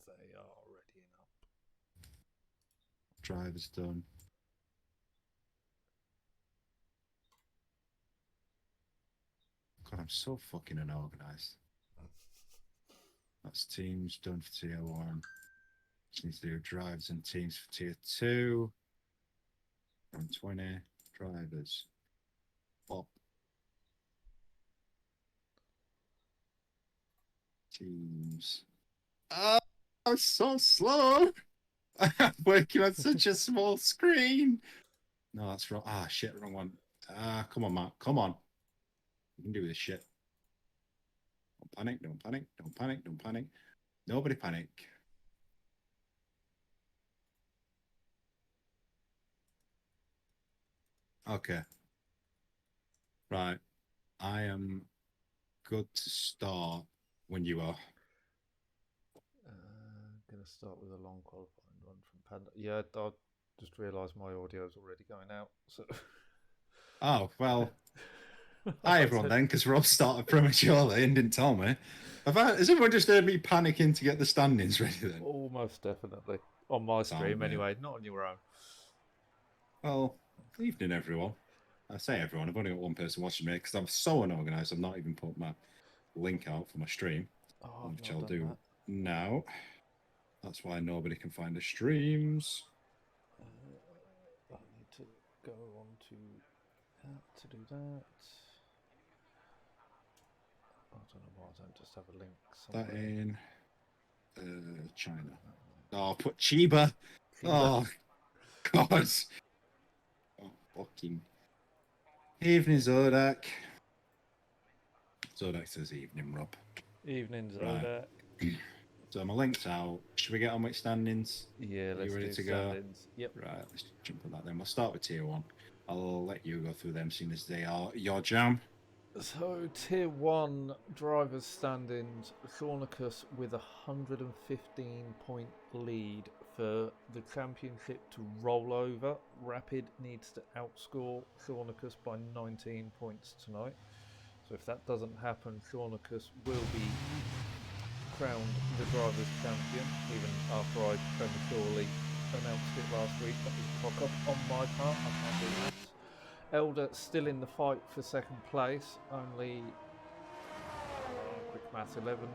They are readying up. Driver's done. God, I'm so fucking unorganized. That's teams done for tier 1. Just need to do drives and teams for tier 2. 20 drivers. Pop. Teams. Oh, I'm so slow. I'm working on such a small screen. No, that's wrong. Ah, shit, wrong one. Come on, Matt. Come on. You can do this shit. Don't panic, don't panic, don't panic, don't panic. Nobody panic. Okay. Right. I am good to start when you are. Gonna start with a long qualifying run from Panda. Yeah, I just realised my audio is already going out. So Oh, well, hi I everyone said, then, because Rob started prematurely and didn't tell me. Has everyone just heard me panicking to get the standings ready then? almost definitely on my Sound stream mate. anyway, not on your own. Well, evening everyone. I say everyone, I've only got one person watching me because I'm so unorganized. I've not even put my link out for my stream, Oh, I've which not I'll done do that. now. That's why nobody can find the streams. I need to go on to that to do that. I don't know why I don't just have a link That somewhere. in China. Oh, put Chiba. Oh, God. Oh, fucking. Evening, Zodak. Zodak says evening, Rob. Evening, Right. Zodak. So my link's out. Should we get on with standings? Yeah, Are you let's ready do to go? standings. Yep. Right, let's jump on that then. We'll start with tier 1. I'll let you go through them, seeing as they are your jam. So tier 1 drivers standings, Thornicus with a 115-point lead for the championship to roll over. Rapid needs to outscore Thornicus by 19 points tonight. So if that doesn't happen, Thornicus will be crowned the drivers' champion, even after I prematurely announced it last week. That was a cock up on my part. I can't do that. Elder still in the fight for second place, only quick maths 11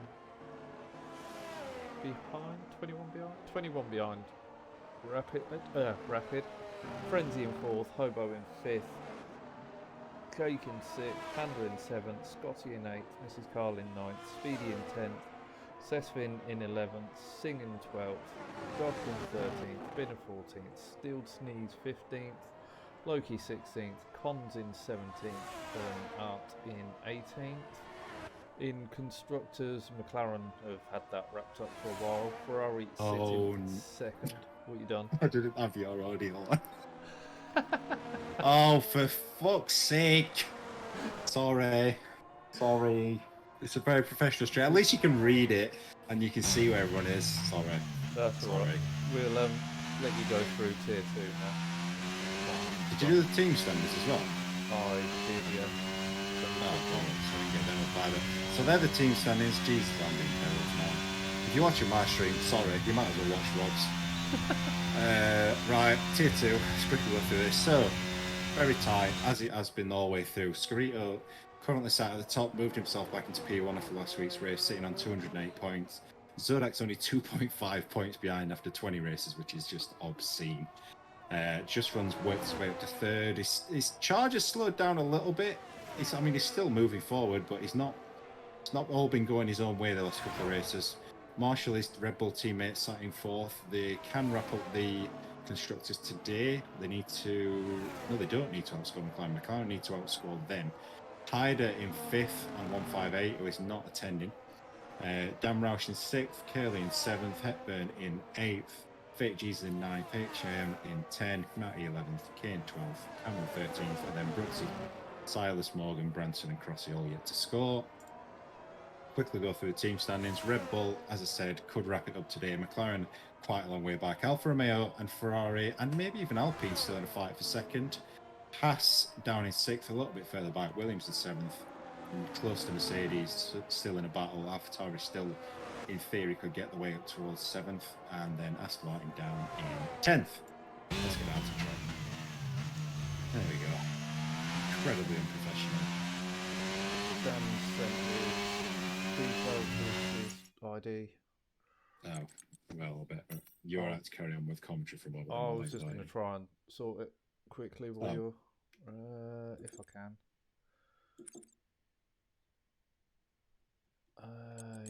behind, 21 behind, 21 behind. Rapid. Frenzy in fourth, Hobo in fifth, Cake in sixth, Panda in seventh, Scotty in eighth, Mrs. Carl in ninth, Speedy in 10th, Sesvin in 11th, Sing in 12th, Josh in 13th, Bin in 14th, Steeled Sneeze 15th, Loki 16th, Cons in 17th, and Art in 18th. In constructors, McLaren have had that wrapped up for a while. Ferrari sitting second. What you done? I didn't have your audio on. Oh, for fuck's sake. Sorry. It's a very professional stream. At least you can read it and you can see where everyone is. Sorry. That's alright. We'll let you go through tier 2 now. Did you do the team standards as well? I did, yeah. Oh, well, so we can get them up either. So they're the team standings. Jesus, I'm being careless now. If you're watching my stream, sorry, you might as well watch Rob's. Right, tier 2. Let's quickly go through this. So, very tight, as it has been all the way through. Scarito currently sat at the top, moved himself back into P1 after last week's race, sitting on 208 points. Zodak's only 2.5 points behind after 20 races, which is just obscene. Just runs worked his way up to third. His charge has slowed down a little bit. He's still moving forward, but it's not all been going his own way the last couple of races. Marshall, his Red Bull teammate, sat in fourth. They can wrap up the constructors today. They need to. No, they don't need to outscore McLaren. McLaren need to outscore them. Hyder in fifth on 158, who is not attending. Dan Roush in sixth. Curley in seventh. Hepburn in eighth. Fake Jesus in ninth. HM in 10. Matty 11th. Kane 12th. Cameron 13th. And then Brooksy, Silas, Morgan, Branson, and Crossy all yet to score. Quickly go through the team standings. Red Bull, as I said, could wrap it up today. McLaren quite a long way back. Alfa Romeo and Ferrari, and maybe even Alpine still in a fight for second. Haas down in sixth, a little bit further back. Williams in seventh. close to Mercedes, still in a battle. AlphaTauri still, in theory, could get the way up towards 7th, and then Aston Martin down in 10th. Let's get out of track. There we go. Incredibly unprofessional. Dan sent his details with his ID. Oh, well, I bet you're right to carry on with commentary for a moment. I was just going to try and sort it quickly while you're, if I can.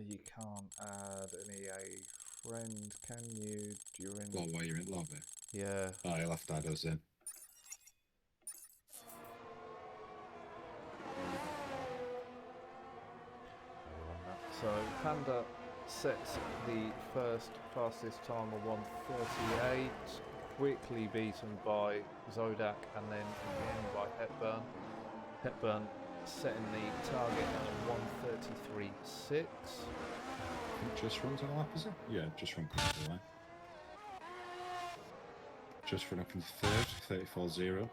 You can't add an EA friend, can you? During. Well, while you're in lobby. Yeah. Oh, you'll have to add us in. So Panda sets the first fastest time of 1:38, quickly beaten by Zodak and then again by Hepburn. Hepburn setting the target at 1:33.6. Just runs on a lap, is it? Yeah, just run quickly the line. Just run up into third, 34.0.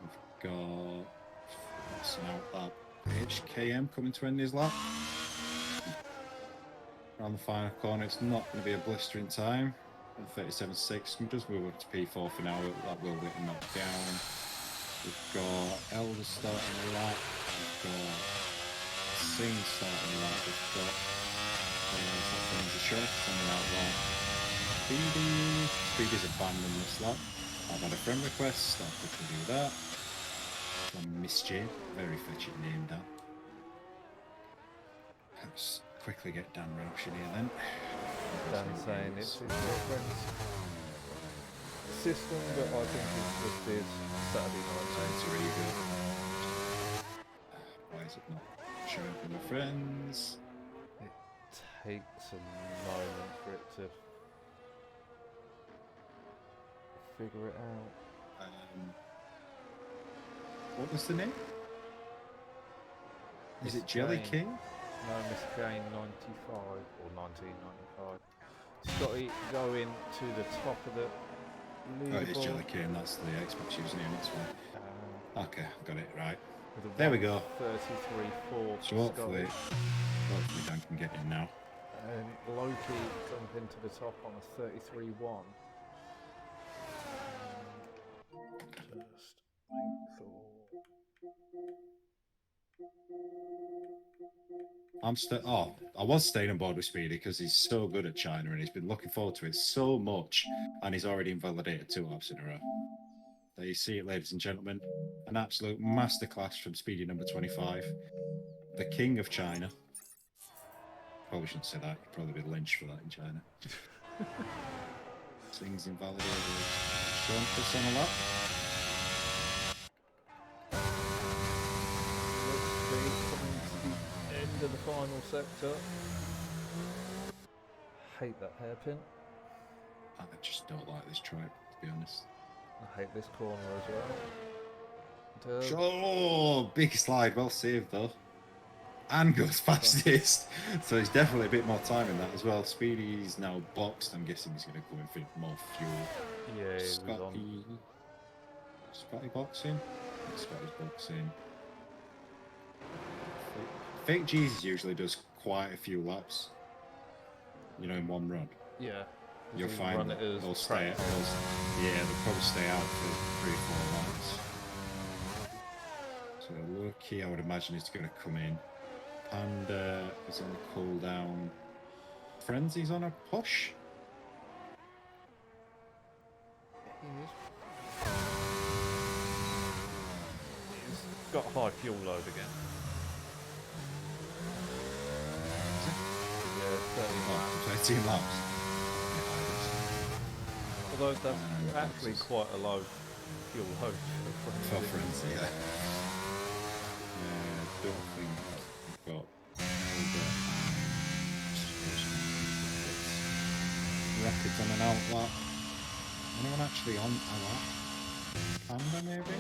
We've got what's now that HKM coming to end his lap. Around the final corner, it's not going to be a blistering time. 37.6. We'll just move up to P4 for now. That will get knocked down. We've got Elder starting the lap. We've got Singh starting the lap. We've got the Sheriff on the outlap. Speedy's abandoned this lap. I've had a friend request. I'll quickly do that. From Miss Jane. Very fetching name, Dan. Let's quickly get Dan Roush in here then. Dan saying it's his girlfriend's system, but I think it's just his Saturday night. It's a really good. Why is it not showing up in my friends? It takes a moment for it to figure it out. What was the name? Is it Jelly Jane. King? No, Miss Jane 95 or 1995. Scotty going to the top of the leaderboard. Oh, it's Jelly King. That's the Xbox username. That's one. Okay, got it right. There we go. 33.4. So hopefully Dan can get in now. And Loki jump into the top on a 33.1. Just make sure. I was staying on board with Speedy because he's so good at China and he's been looking forward to it so much, and he's already invalidated 2 laps in a row. There you see it, ladies and gentlemen. An absolute masterclass from Speedy number 25. The king of China. Probably shouldn't say that. You'd probably be lynched for that in China. Singh's invalidated. Sean puts on a lap. End of the final sector. Hate that hairpin. I just don't like this track, to be honest. I hate this corner as well. Oh, big slide, well saved though. And goes fastest. So he's definitely a bit more time in that as well. Speedy's now boxed. I'm guessing he's going to go in for more fuel. Yeah, Scotty boxing? Scotty's boxing. Fake Jesus usually does quite a few laps, you know, in one run. Yeah. You'll find that they'll stay out. They'll probably stay out for 3 or 4 laps. So low key, I would imagine he's going to come in. Panda is on the cool down. Frenzy's on a push. He's got high fuel load again. Yeah, 13 laps. Although that's actually quite a low fuel load for Frenzy. Yeah. Don't think we've got Rockets on an outlap. Anyone actually on a lap? Panda maybe?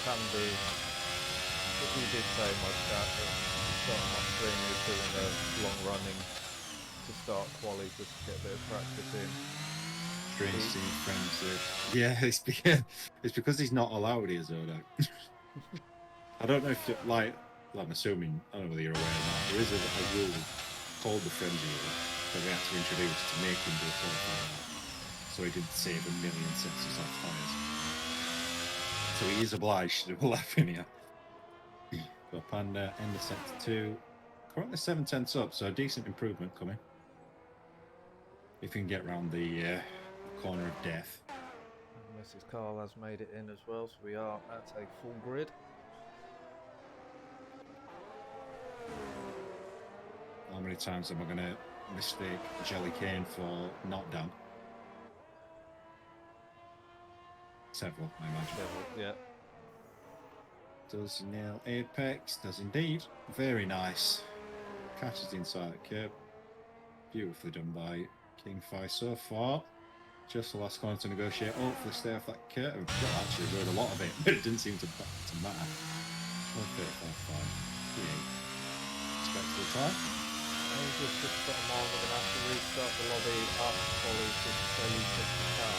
Panda. He did say my chat at the start of my stream he was doing a long running to start quali just to get a bit of practice in. Strange Speed. seeing friends. Yeah, it's because he's not allowed here, Zodak. I don't know if you like. Well, I'm assuming. I don't know whether you're aware or not. There is a rule called the frenzy rule that we have to introduce to make him do a qualifying lap, so he didn't save a million senses off tyres. So he is obliged to do a lap in here. Got Panda end of sector 2. Currently 7/10 up, so a decent improvement coming. If you can get round the corner of death. And Mrs. Carl has made it in as well, so we are at a full grid. How many times am I going to mistake Jelly Cane for not Dan? Several, I imagine. Yeah. Does nail apex? Does indeed. Very nice. Catches inside the curb. Beautifully done by Kingfire so far. Just the last corner to negotiate. Hopefully stay off that curve. Well, actually rode a lot of it, but it didn't seem to matter. 135.5. Respectable time. Just got them on. We're going to have to restart the lobby up. Ollie to slowly take the car.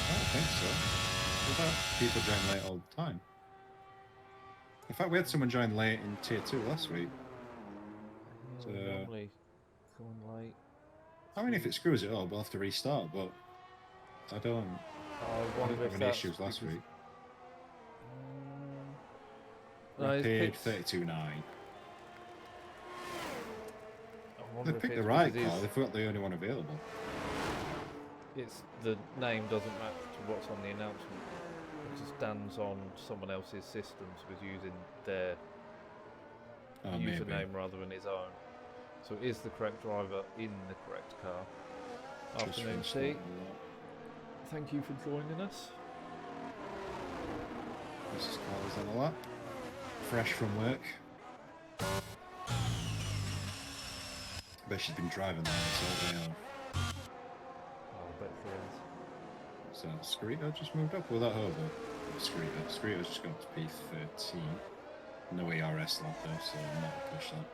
I don't think so. We've had people join late all the time. In fact, we had someone join late in tier 2 last week. So, Normally coming late. I mean, if it screws it up, we'll have to restart, but I don't have any issues last week. Rapid 32.9. They picked the right car, they've got the only one available. It's the name doesn't match to what's on the announcement. It just stands on someone else's system, so he's using their username rather than his own. So it is the correct driver in the correct car. Afternoon T. Thank you for joining us. Mrs. Carl's on a lap. Fresh from work. I bet she's been driving that all day on. Oh, I bet she is. So Scarito just moved up with that hobo. Scarito's just got to P13. No ERS lap though, so I'm not gonna push that.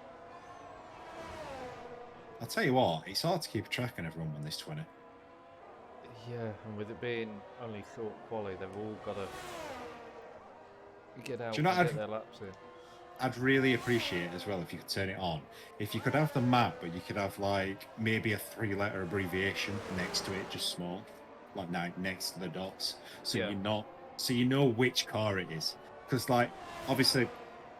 I'll tell you what, it's hard to keep track on everyone when there's 20. Yeah, and with it being only short quali, they've all got to get out and get their laps in. I'd really appreciate as well if you could turn it on. If you could have the map, but you could have like maybe a 3-letter abbreviation next to it, just small, like next to the dots, so you know which car it is. Because like obviously,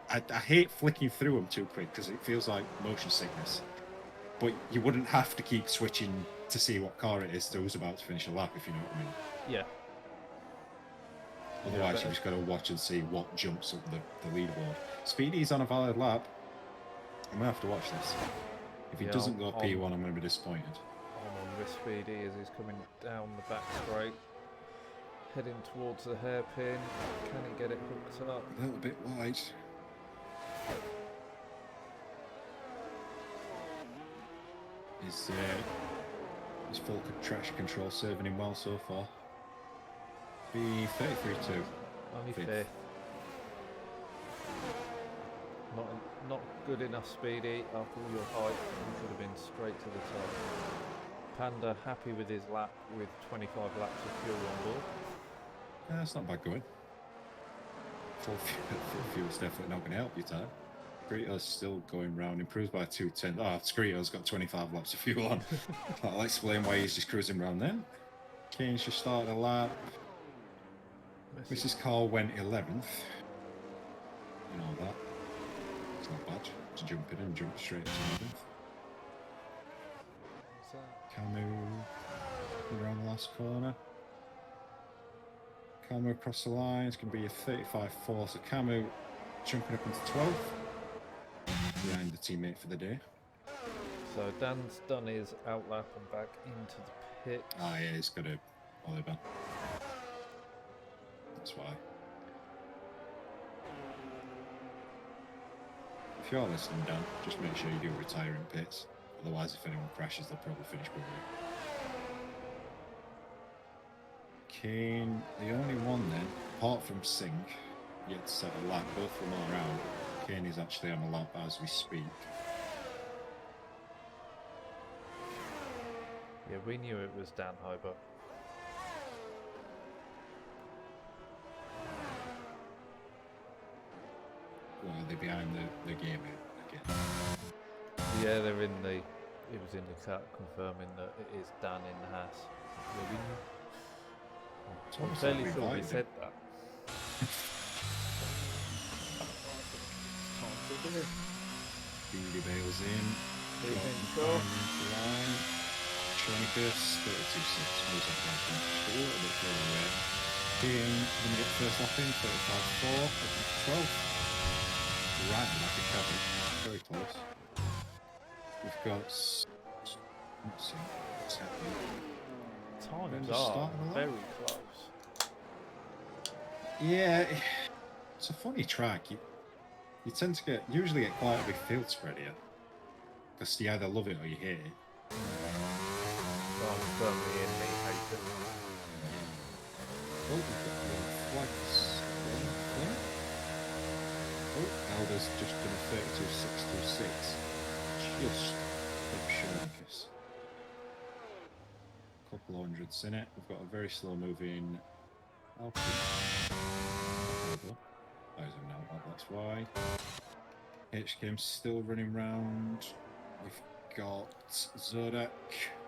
I hate flicking through them too quick because it feels like motion sickness. But you wouldn't have to keep switching to see what car it is that was about to finish a lap, if you know what I mean. Yeah. Otherwise, you just got to watch and see what jumps up the leaderboard. Speedy's on a valid lap. I'm going to have to watch this. If he doesn't go P1, I'm going to be disappointed. I'm on with Speedy as he's coming down the back straight. Heading towards the hairpin. Can he get it hooked up? A little bit wide. His full trash control serving him well so far. Be 33-2. Only fifth. Not good enough, Speedy. After all your hype, you should have been straight to the top. Panda happy with his lap with 25 laps of fuel on board. Yeah, that's not bad going. Full fuel's definitely not going to help you, Ty. Scarito's still going round, improves by 210. Oh, Scarito's got 25 laps of fuel on. I'll explain why he's just cruising around then. Kane's just started a lap. Mrs. Carl went 11th. You know that. It's not bad. Just jump in and jump straight to 11th. Camu around the last corner. Camu across the line. It's going to be a 35-4. So Camu jumping up into 12th. Behind the teammate for the day. So Dan's done his outlap and back into the pit. Ah, yeah, he's got a Oliver. That's why. If you're listening, Dan, just make sure you do retire in pits. Otherwise, if anyone crashes, they'll probably finish with you. Kane, the only one then, apart from Sink, yet to set a lap, both from all around. Kane is actually on a lap as we speak. Yeah, we knew it was Dan Hober. Well, are they behind the game again? Yeah, they're in the. It was in the cut confirming that it is Dan in the Haas. Yeah, we knew. It's I'm almost fairly like we sure we invited said him. that. Time to do it. Beady bails in. Big Got intro. into line. Tronicus, 32.6. Moves up like that. Just a little bit further away. Kane going to get the first lap in. 35.4. 12. Right, like a cabbage. Very close. We've got. Let's see. What's happening? Times Just are starting a lap. very close. Yeah, it's a funny track. You tend to usually get quite a big field spread here. Because you either love it or you hate it. I'm firmly in the hate it. Oh, we've got the flags. Yeah. Oh, Elder's just done a 32.626. Just Shonicus. Couple of hundreds in it. We've got a very slow moving Alpine. Eyes are now out, that's why. HKM's still running round. We've got Zodek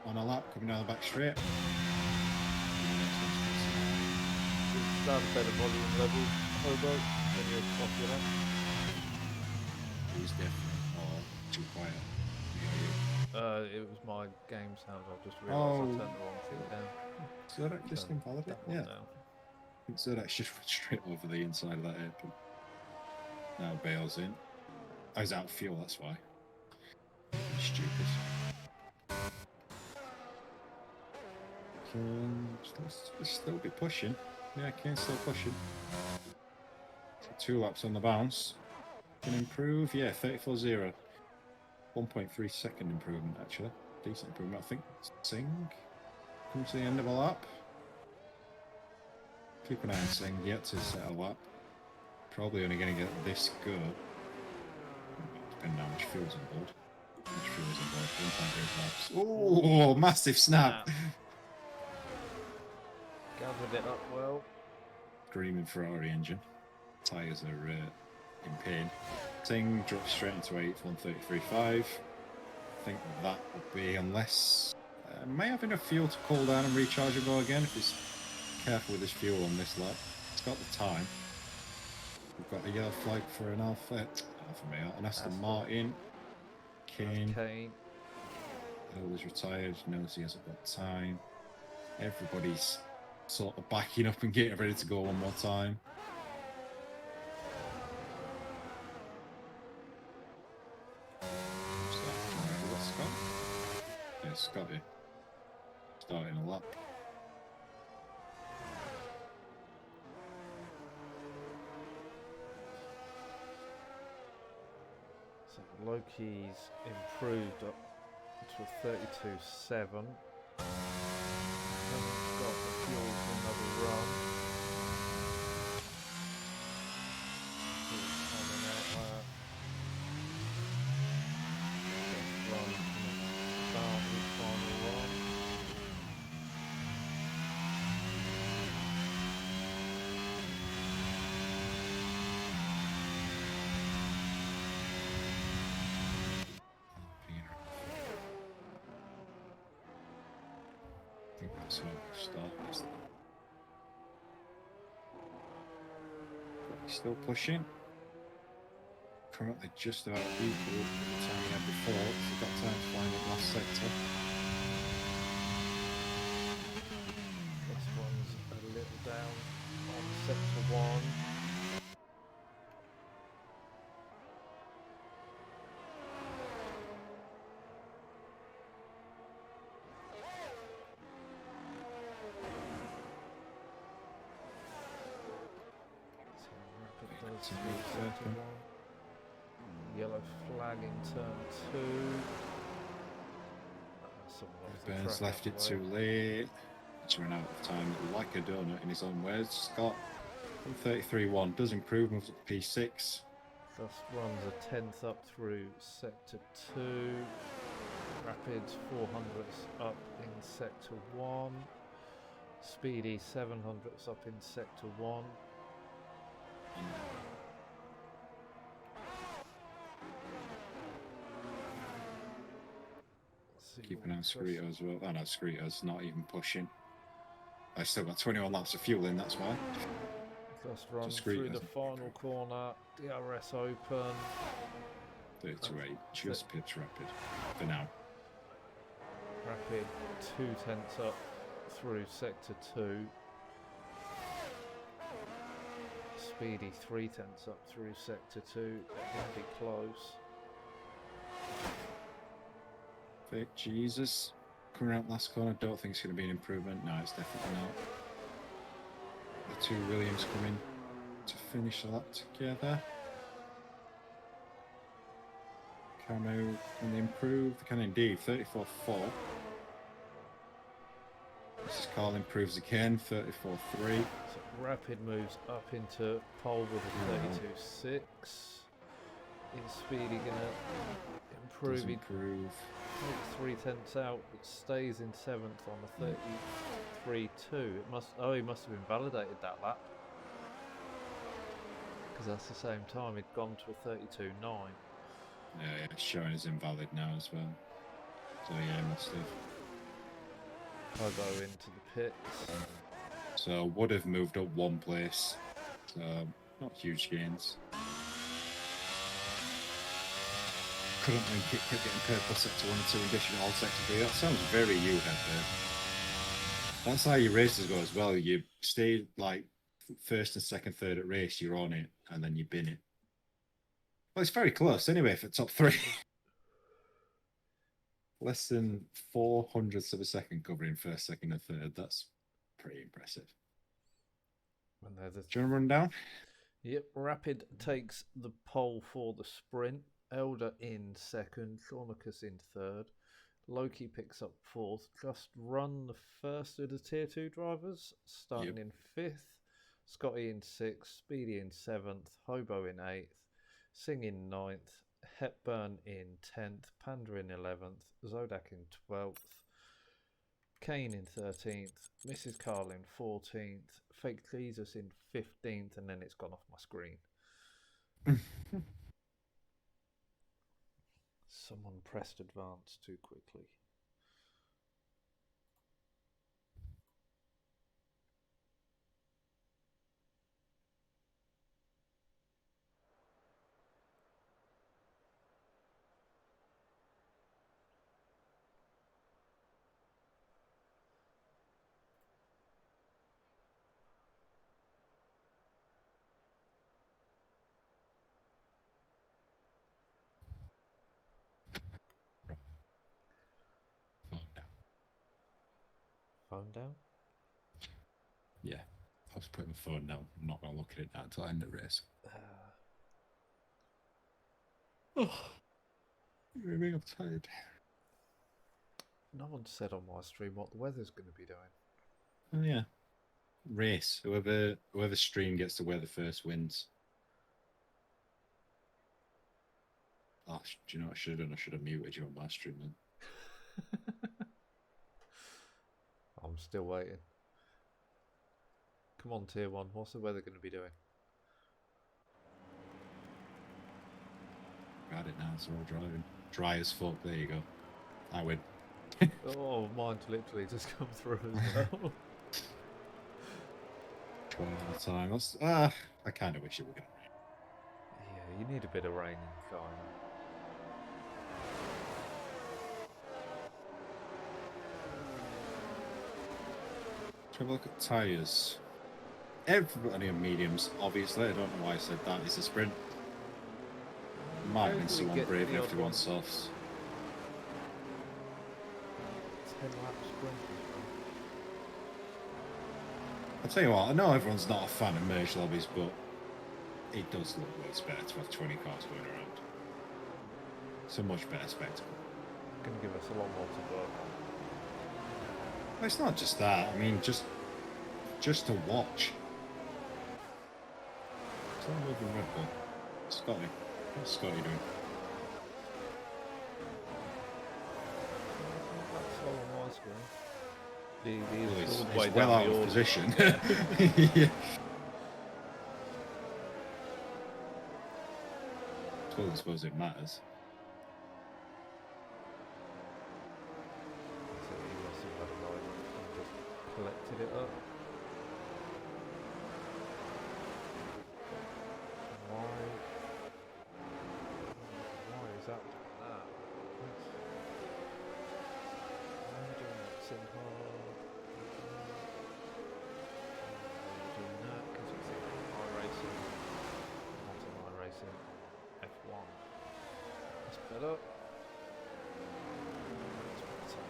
on a lap coming down the back straight. It's not a better volume level, Hobo, when you're popular. He's definitely too quiet. It was my game sound. I just realised I turned the wrong thing down. Zodek just invalid That it? one Yeah. down. I think Zodek's just went straight over the inside of that apron. Now bails in. I was out of fuel, that's why. Stupid. Can still be pushing. Yeah, Kane's still pushing. So 2 laps on the bounce. Can improve. Yeah, 34.0. 1.3 second improvement, actually. Decent improvement. I think Singh comes to the end of a lap. Keep an eye on Singh. Yet to set a lap. Probably only going to get this good. Depending on how much fuel's on board. How much fuel is on board. 1.8 laps. Oh, massive snap! Gathered it up well. Screaming Ferrari engine. Tyres are in pain. Singh drops straight into 8th, 133.5. I think that would be, unless may have enough fuel to cool down and recharge and go again if he's careful with his fuel on this lap. He's got the time. We've got a yellow flag for an Alfa Male, an Aston Martin. Kane. Elder's retired, knows he hasn't got time. Everybody's sort of backing up and getting ready to go one more time. Scott? Yeah, Scotty. Starting a lap. So Loki's improved up to a 32.7. Hasn't got the fuel for another run. He's coming out there. First run can start his final run. I think that's where we'll start this. He's still pushing. Currently just about equal to the time he had before, so we've got time to find the last sector. This one's a little down on sector 1. Yellow flag in turn 2. Burns left it too late. He's run out of time like a donut in his own words. Scott 33.1 does improve, moves up to P6. Just runs a 10th up through sector 2. Rapids 400s up in sector 1. Speedy 700s up in sector 1. Keep an eye on Skrito as well. Oh no, Skrito's not even pushing. I still got 21 laps of fuel in, that's why. Just run through the final corner. DRS open. 30 to 8, just pips Rapid for now. Rapid 2/10 up through sector 2. Speedy 3/10 up through sector 2. They're going to be close. Vic, Jesus. Coming out last corner, don't think it's going to be an improvement. No, it's definitely not. The two Williams coming to finish the lap together. Camo, can they improve? They can indeed. 34.4. Mrs. Carl improves again. 34.3. So Rapid moves up into pole with a 32.6. Is Speedy going to improve? Does improve. 3/10 out, but stays in 7th on a 33.2. It must. Oh, he must have invalidated that lap because that's the same time he'd gone to a 32.9. Yeah, it's showing as invalid now as well. So yeah, must have. I'll go into the pits. So would have moved up one place. So not huge gains. Currently kept getting purple sector 1 and 2 and dishing all sector 3. That sounds very you head there. That's how your races go as well. You stay like first and second, third at race, you're on it, and then you bin it. Well, it's very close anyway for top 3. Less than 400ths of a second covering first, second, and third. That's pretty impressive. Do you want to run down? Yep, Rapid takes the pole for the sprint. Elder in second, Shaunicus in third. Loki picks up fourth. Just Run the first of the tier 2 drivers, starting in fifth. Scotty in sixth, Speedy in seventh, Hobo in eighth, Singh in ninth, Hepburn in 10th, Panda in 11th, Zodak in 12th, Kane in 13th, Mrs. Carl in 14th, Fake Jesus in 15th, and then it's gone off my screen. Someone pressed advance too quickly. Phone down? Yeah, I was putting the phone down. I'm not going to look at it now until I end the race. Maybe I'm tired. No one said on my stream what the weather's going to be doing. Oh yeah, race. Whoever stream gets the weather first wins. Oh, do you know what I should have done? I should have muted you on my stream then. I'm still waiting. Come on, tier 1. What's the weather going to be doing? Got it now. It's all driving. Dry as fuck. There you go. I win. Oh, mine's literally just come through as well. 12 at a time. That's, I kind of wish it were going to rain. Yeah, you need a bit of rain in China. Let's have a look at tyres. Everybody on mediums, obviously. I don't know why I said that. It's a sprint. Might have been someone brave enough to go on softs. 10 lap sprint. I'll tell you what, I know everyone's not a fan of merge lobbies, but it does look way better to have 20 cars going around. It's a much better spectacle. It's going to give us a lot more to work on. Well, it's not just that. I mean, just to watch. It's all moving Red Bull. Scotty. What's Scotty doing? That's all on my screen. Well, He's all the he's way well down out the of order. position. Yeah. Yeah. Well, I suppose it matters. So he must have had a ride and just collected it up. Why? Why is that doing that? Why are you doing that? Sitting hard. You're doing that because it's in iRacing, not in iRacing F1. That's better. That's better.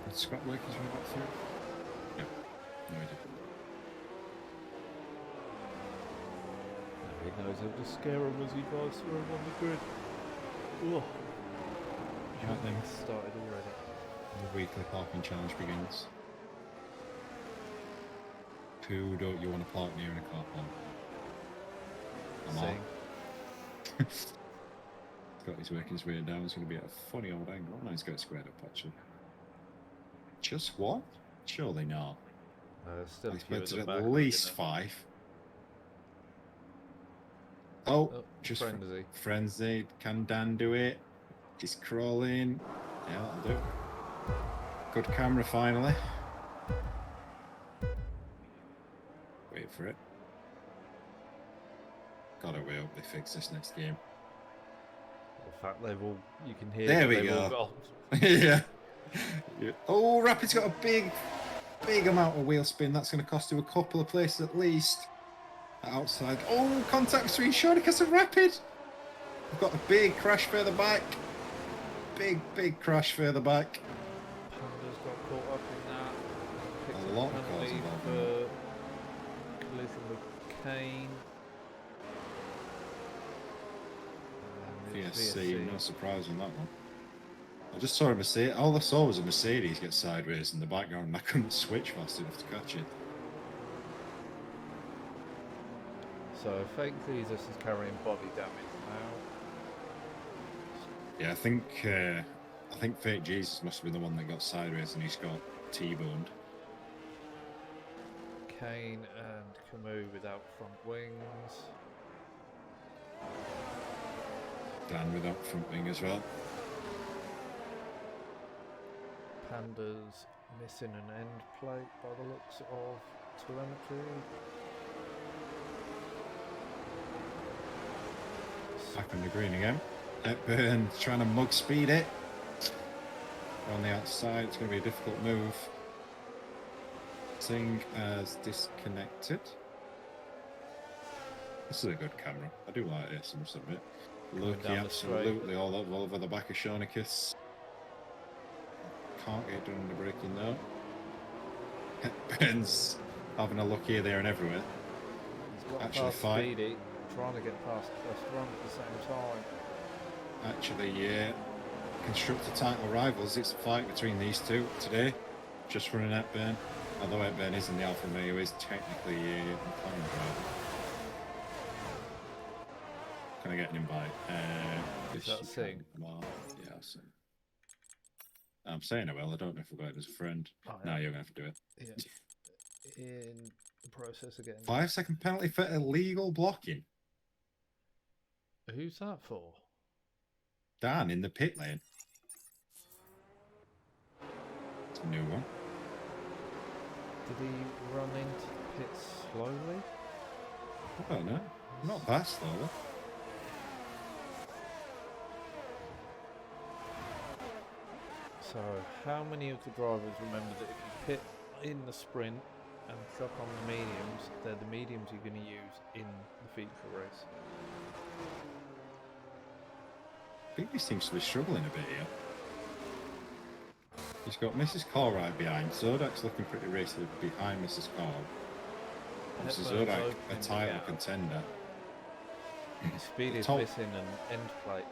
Did Scott work his way back through? Yeah. No, he didn't. He knows how to scare him as he drives through him on the grid. Ugh. Right then. Started already. The weekly parking challenge begins. Who don't you want to park near in a car park? I'm Sing. out. Scotty's working his way down. It's going to be at a funny old angle. No, he's got it squared up actually. Just what? Surely not. There's still I a few at expected the back. at least 5. Oh, just frenzy. frenzy. Can Dan do it? He's crawling. Yeah, that'll do. Good camera finally. Wait for it. Gotta wait up they fix this next game. The fact they've all, you can hear There we they've all go. got. Yeah. Oh, Rapid's got a big amount of wheel spin. That's going to cost you a couple of places at least. Outside. Oh, contact between Shonicus and Rapid. We've got a big crash further back. Big crash further back. Panda's got caught up in that. Picked A up lot of penalty cars involved in for collision with Kane. And it's VSC, no surprise on that one. I just saw a Mercedes. All I saw was a Mercedes get sideways in the background, and I couldn't switch fast enough to catch it. So Fake Jesus is carrying body damage now. Yeah, I think Fake Jesus must have been the one that got sideways, and he's got T-boned. Kane and Camus without front wings. Dan without front wing as well. Panda's missing an end plate by the looks of telemetry. Back on the green again. Hepburn trying to mug speed it. On the outside, it's going to be a difficult move. Singh has disconnected. This is a good camera. I do like this, I must admit. Loki absolutely all over the back of Shonicus. Can't get done in the braking though. Hepburn's having a look here, there, and everywhere. He's got Actually, past Speedy, trying to get past the first run at the same time. Actually, yeah. Constructor title rivals. It's a fight between these two today. Just running Hepburn. Although Hepburn isn't the Alfa Romeo, who is technically a McLaren driver. Can I get an invite? Is that Singh? Yeah, I'll sing. I'm saying it well. I don't know if we've got it as a friend. Oh, No, yeah. you're going to have to do it. Yeah. In the process again. 5-second penalty for illegal blocking. Who's that for? Dan in the pit lane. It's a new one. Did he run into the pit slowly? I don't know. Not that slowly. So, how many of the drivers remember that if you pit in the sprint and chuck on the mediums, they're the mediums you're going to use in the feature race? I think he seems to be struggling a bit here. He's got Mrs. Carr right behind. Zodak's looking pretty racy behind Mrs. Carr. Obviously Zodak, a title contender. Speed is missing an end plate.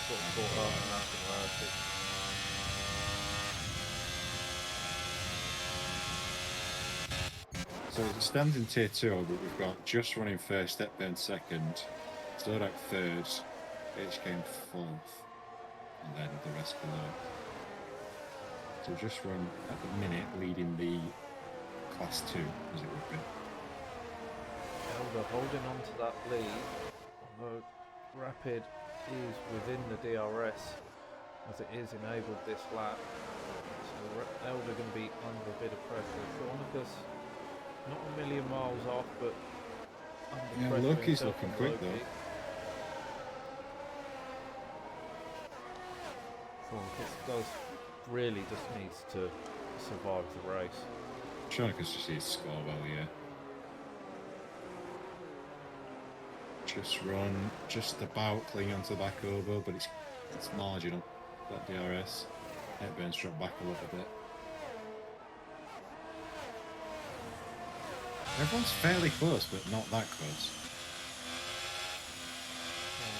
got caught up and that's worth it. So it stands in tier 2, but we've got Just running first, Hepburn second, Zodak third, HK fourth, and then the rest below. So Just run at the minute leading the class 2, as it would be. Elder holding on to that lead, although Rapid is within the DRS as it is enabled this lap. So Elder going to be under a bit of pressure. Shawnicus not a million miles off, but under pressure. Loki's looking quick though. Shawnicus does really just needs to survive the race. Shawnicus just needs to score well, yeah. Just run just about clinging onto the back oval, but it's marginal, that DRS. Hepburn's dropped back a little bit. Everyone's fairly close, but not that close.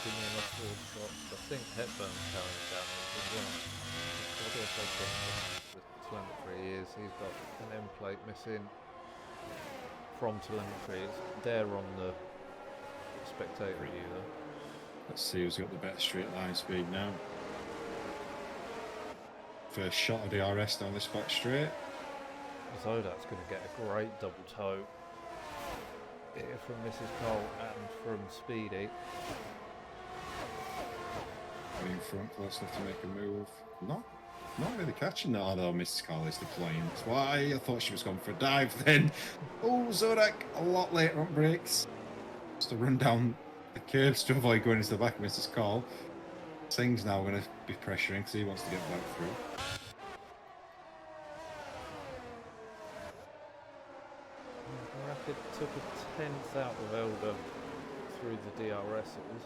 Give me enough forward shots. I think Hepburn's carrying it down as well. What do I say the telemetry is? He's got an end plate missing from telemetry. It's there on the spectator view though. Let's see who's got the better straight line speed now. First shot of DRS down this back straight. Zodak's going to get a great double toe here from Mrs. Cole and from Speedy. In front, close enough to make a move. Not really catching that, although Mrs. Cole is deploying. That's why I thought she was going for a dive then. Oh, Zodak a lot later on brakes. Just to run down the curves to avoid going into the back of Mrs. Cole. Singh's now going to be pressuring because he wants to get back through. Rapid took a 10th out of Elder through the DRSs.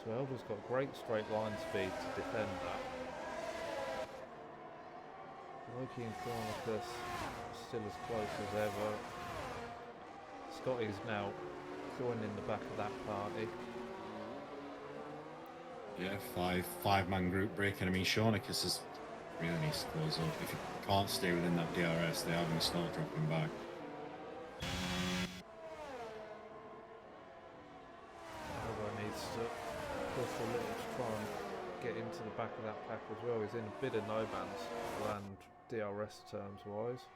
So Elder's got great straight line speed to defend that. Loki and Chronicus still as close as ever. Scotty's now joining the back of that party. Yeah, five-man group breaking. I mean, Shawnicus is really needs to close up. If you can't stay within that DRS, they are going to start dropping back. Elder needs to push a little to try and get into the back of that pack as well. He's in a bit of no man's land DRS terms wise.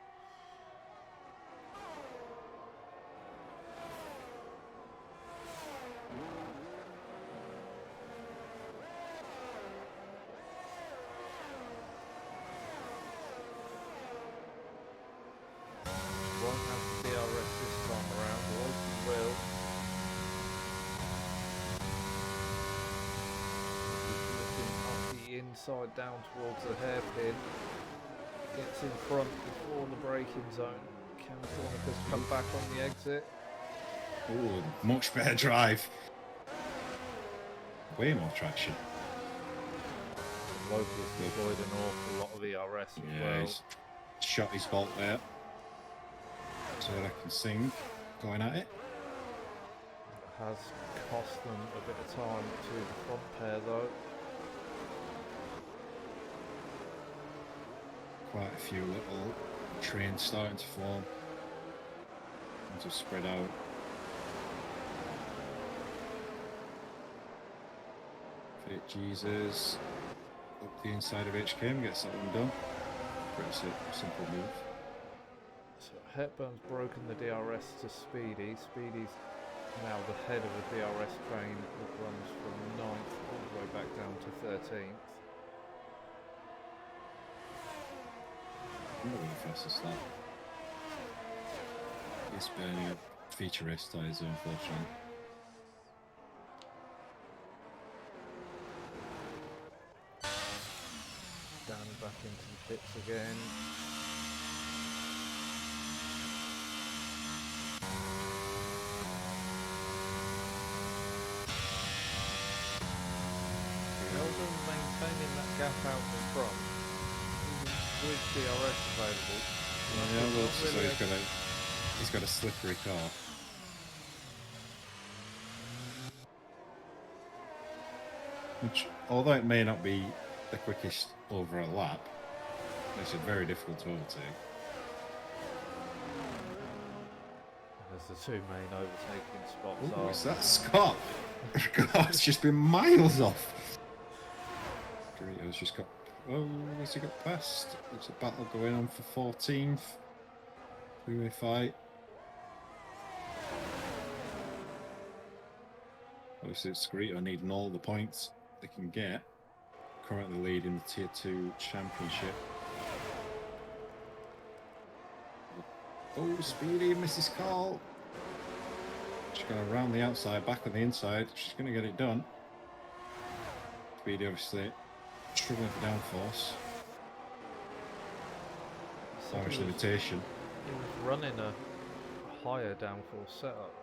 Won't have the DRS this time around, Loki will. Looking up the inside down towards the hairpin. Gets in front before the braking zone. Can Chronicus come back on the exit? Oh, much better drive. Way more traction. Loki has deployed an awful lot of ERS as well. He's shot his bolt there. So I can Singh going at it. It has cost them a bit of time to the front pair though. Quite a few little trains starting to form and to spread out. Fit Jesus up the inside of HK, gets that one done. Pretty simple move. So Hepburn's broken the DRS to Speedy. Speedy's now the head of the DRS train that runs from 9th all the way back down to 13th. Not really fast as that. He's burning up feature race tyres, unfortunately. Down back into the pits again. Eldon maintaining that gap out in front. With DRS available. Yeah, looks as though he's got a slippery car. which, although it may not be the quickest over a lap, makes it very difficult to overtake. There's the two main overtaking spots. Oh, is that Scott? Scott's just been miles off. Dorito's just got. Oh, has he got past? There's a battle going on for 14th. Three-way fight. Obviously, it's Dorito needing all the points they can get. Currently leading the Tier 2 Championship. Oh, Speedy misses call. She's going to round the outside, back on the inside. She's going to get it done. Speedy obviously struggling for downforce. Irish limitation. He was running a higher downforce setup.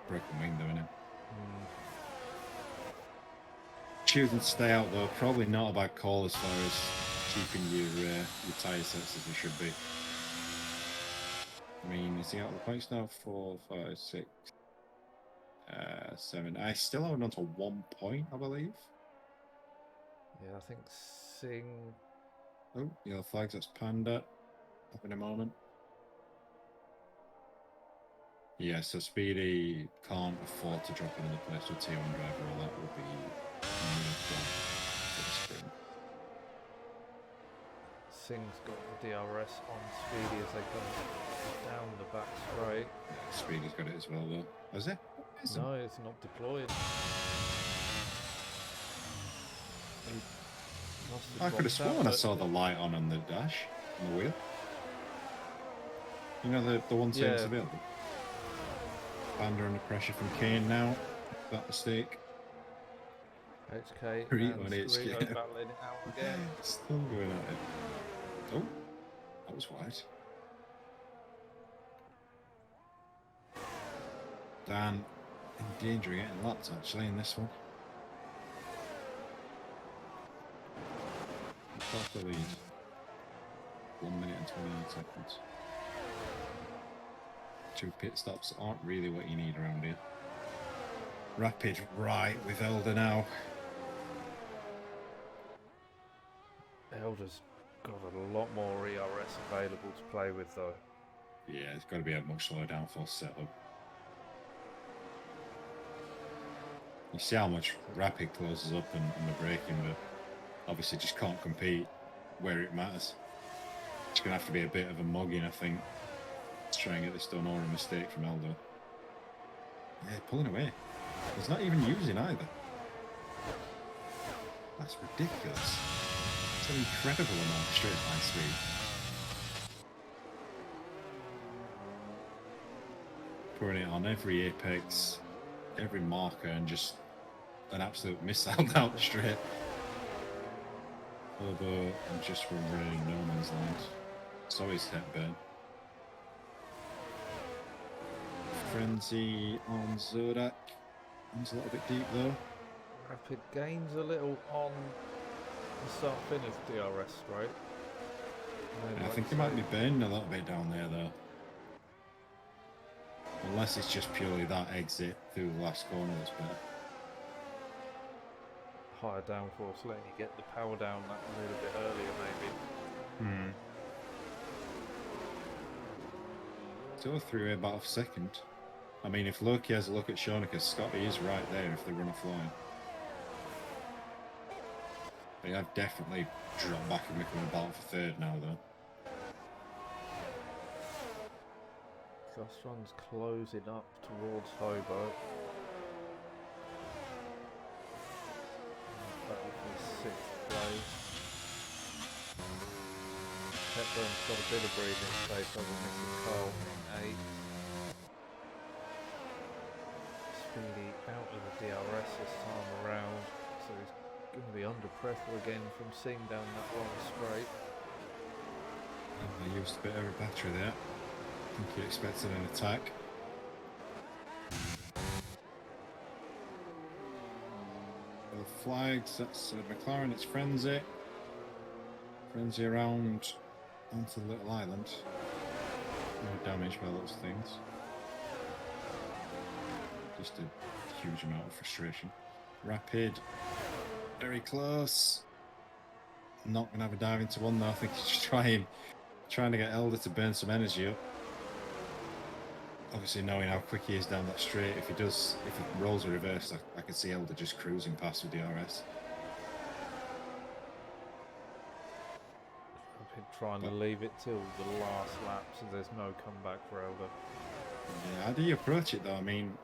Broken wing though, innit? Choosing to stay out though, probably not a bad call as far as keeping your tyre sets as they should be. I mean, is he out of the points now? 4, 5, 6, 7. I still hold on to 1 point, I believe. Yeah, I think Singh. Oh, yellow flags, that's Panda. Up in a moment. Yeah, so Speedy can't afford to drop another place to a Tier 1 driver, or that would be for the sprint. Singh's got the DRS on Speedy as they come down the back straight. Yeah, Speedy's got it as well, though. Has it? No, it's not deployed. I could have sworn I saw the light on the dash, on the wheel. You know, the one saying it's available? Panda under pressure from Kane now. That mistake. HK Dorito and and Dorito HK. battling it out again. Still going at it. Oh, that was wide. Dan in danger of getting lapped actually in this one. Off the lead. 1 minute and 29 seconds. 2 pit stops aren't really what you need around here. Rapid right with Elder now. Elder's got a lot more ERS available to play with though. Yeah, it's got to be a much slower downforce setup. You see how much Rapid closes up and the braking, but obviously just can't compete where it matters. It's going to have to be a bit of a mugging, I think, to try and get this done, or a mistake from Elder. Yeah, pulling away. He's not even using either. That's ridiculous. It's an incredible amount of straight line speed. Pouring it on every apex, every marker, and just an absolute missile down the straight. Although I'm just from really no man's land. So is Hepburn. Frenzy on Zodak. He's a little bit deep though. Rapid gains a little on the start finish DRS straight. I think he might be bending a little bit down there though. Unless it's just purely that exit through the last corner that's better. Higher downforce letting you get the power down that a little bit earlier maybe. Still a 3-way battle for second. I mean, if Loki has a look at Shonika, Scotty is right there if they run a flying. They have definitely dropped back and become a battle for third now though. Gustron's closing up towards Hobo. Battle for 6th place. Hepburn's got a bit of breathing space over Mr. Cole in 8th. Speedy out of the DRS this time around, so he's going to be under pressure again from Singh down that long straight. I used a bit of a battery there. I think he expected an attack. The flags, that's McLaren, it's Frenzy. Frenzy around onto the little island. No damage by those things. Just a huge amount of frustration. Rapid. Very close. Not going to have a dive into one though. I think he's just trying to get Elder to burn some energy up. Obviously knowing how quick he is down that straight, if he rolls a reverse, I can see Elder just cruising past with the RS. I've been trying to leave it till the last lap so there's no comeback for Elder. Yeah, how do you approach it though? I mean,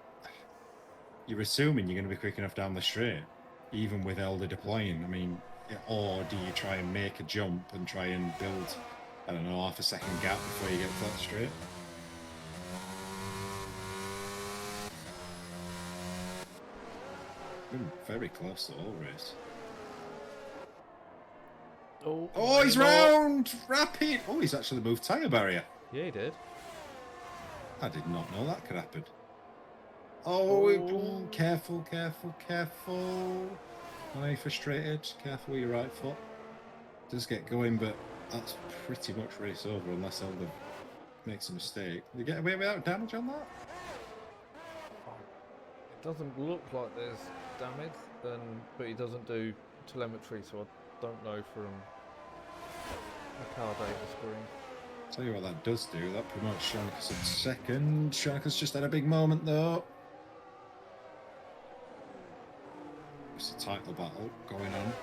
you're assuming you're going to be quick enough down the straight, even with Elder deploying. I mean, or do you try and make a jump and try and build, I don't know, half a second gap before you get to that straight? Been very close the whole race. Oh, he's round! Rapid! Oh, he's actually moved tyre barrier. Yeah, he did. I did not know that could happen. Oh, careful, careful, careful. Are you frustrated? Careful with your right foot. Does get going, but that's pretty much race over unless Elder makes a mistake. Did you get away without damage on that? It doesn't look like there's damage, but he doesn't do telemetry, so I don't know from the car data screen. Tell you what that does do, that promotes Shonicus in second. Shonicus just had a big moment though. It's a title battle going on.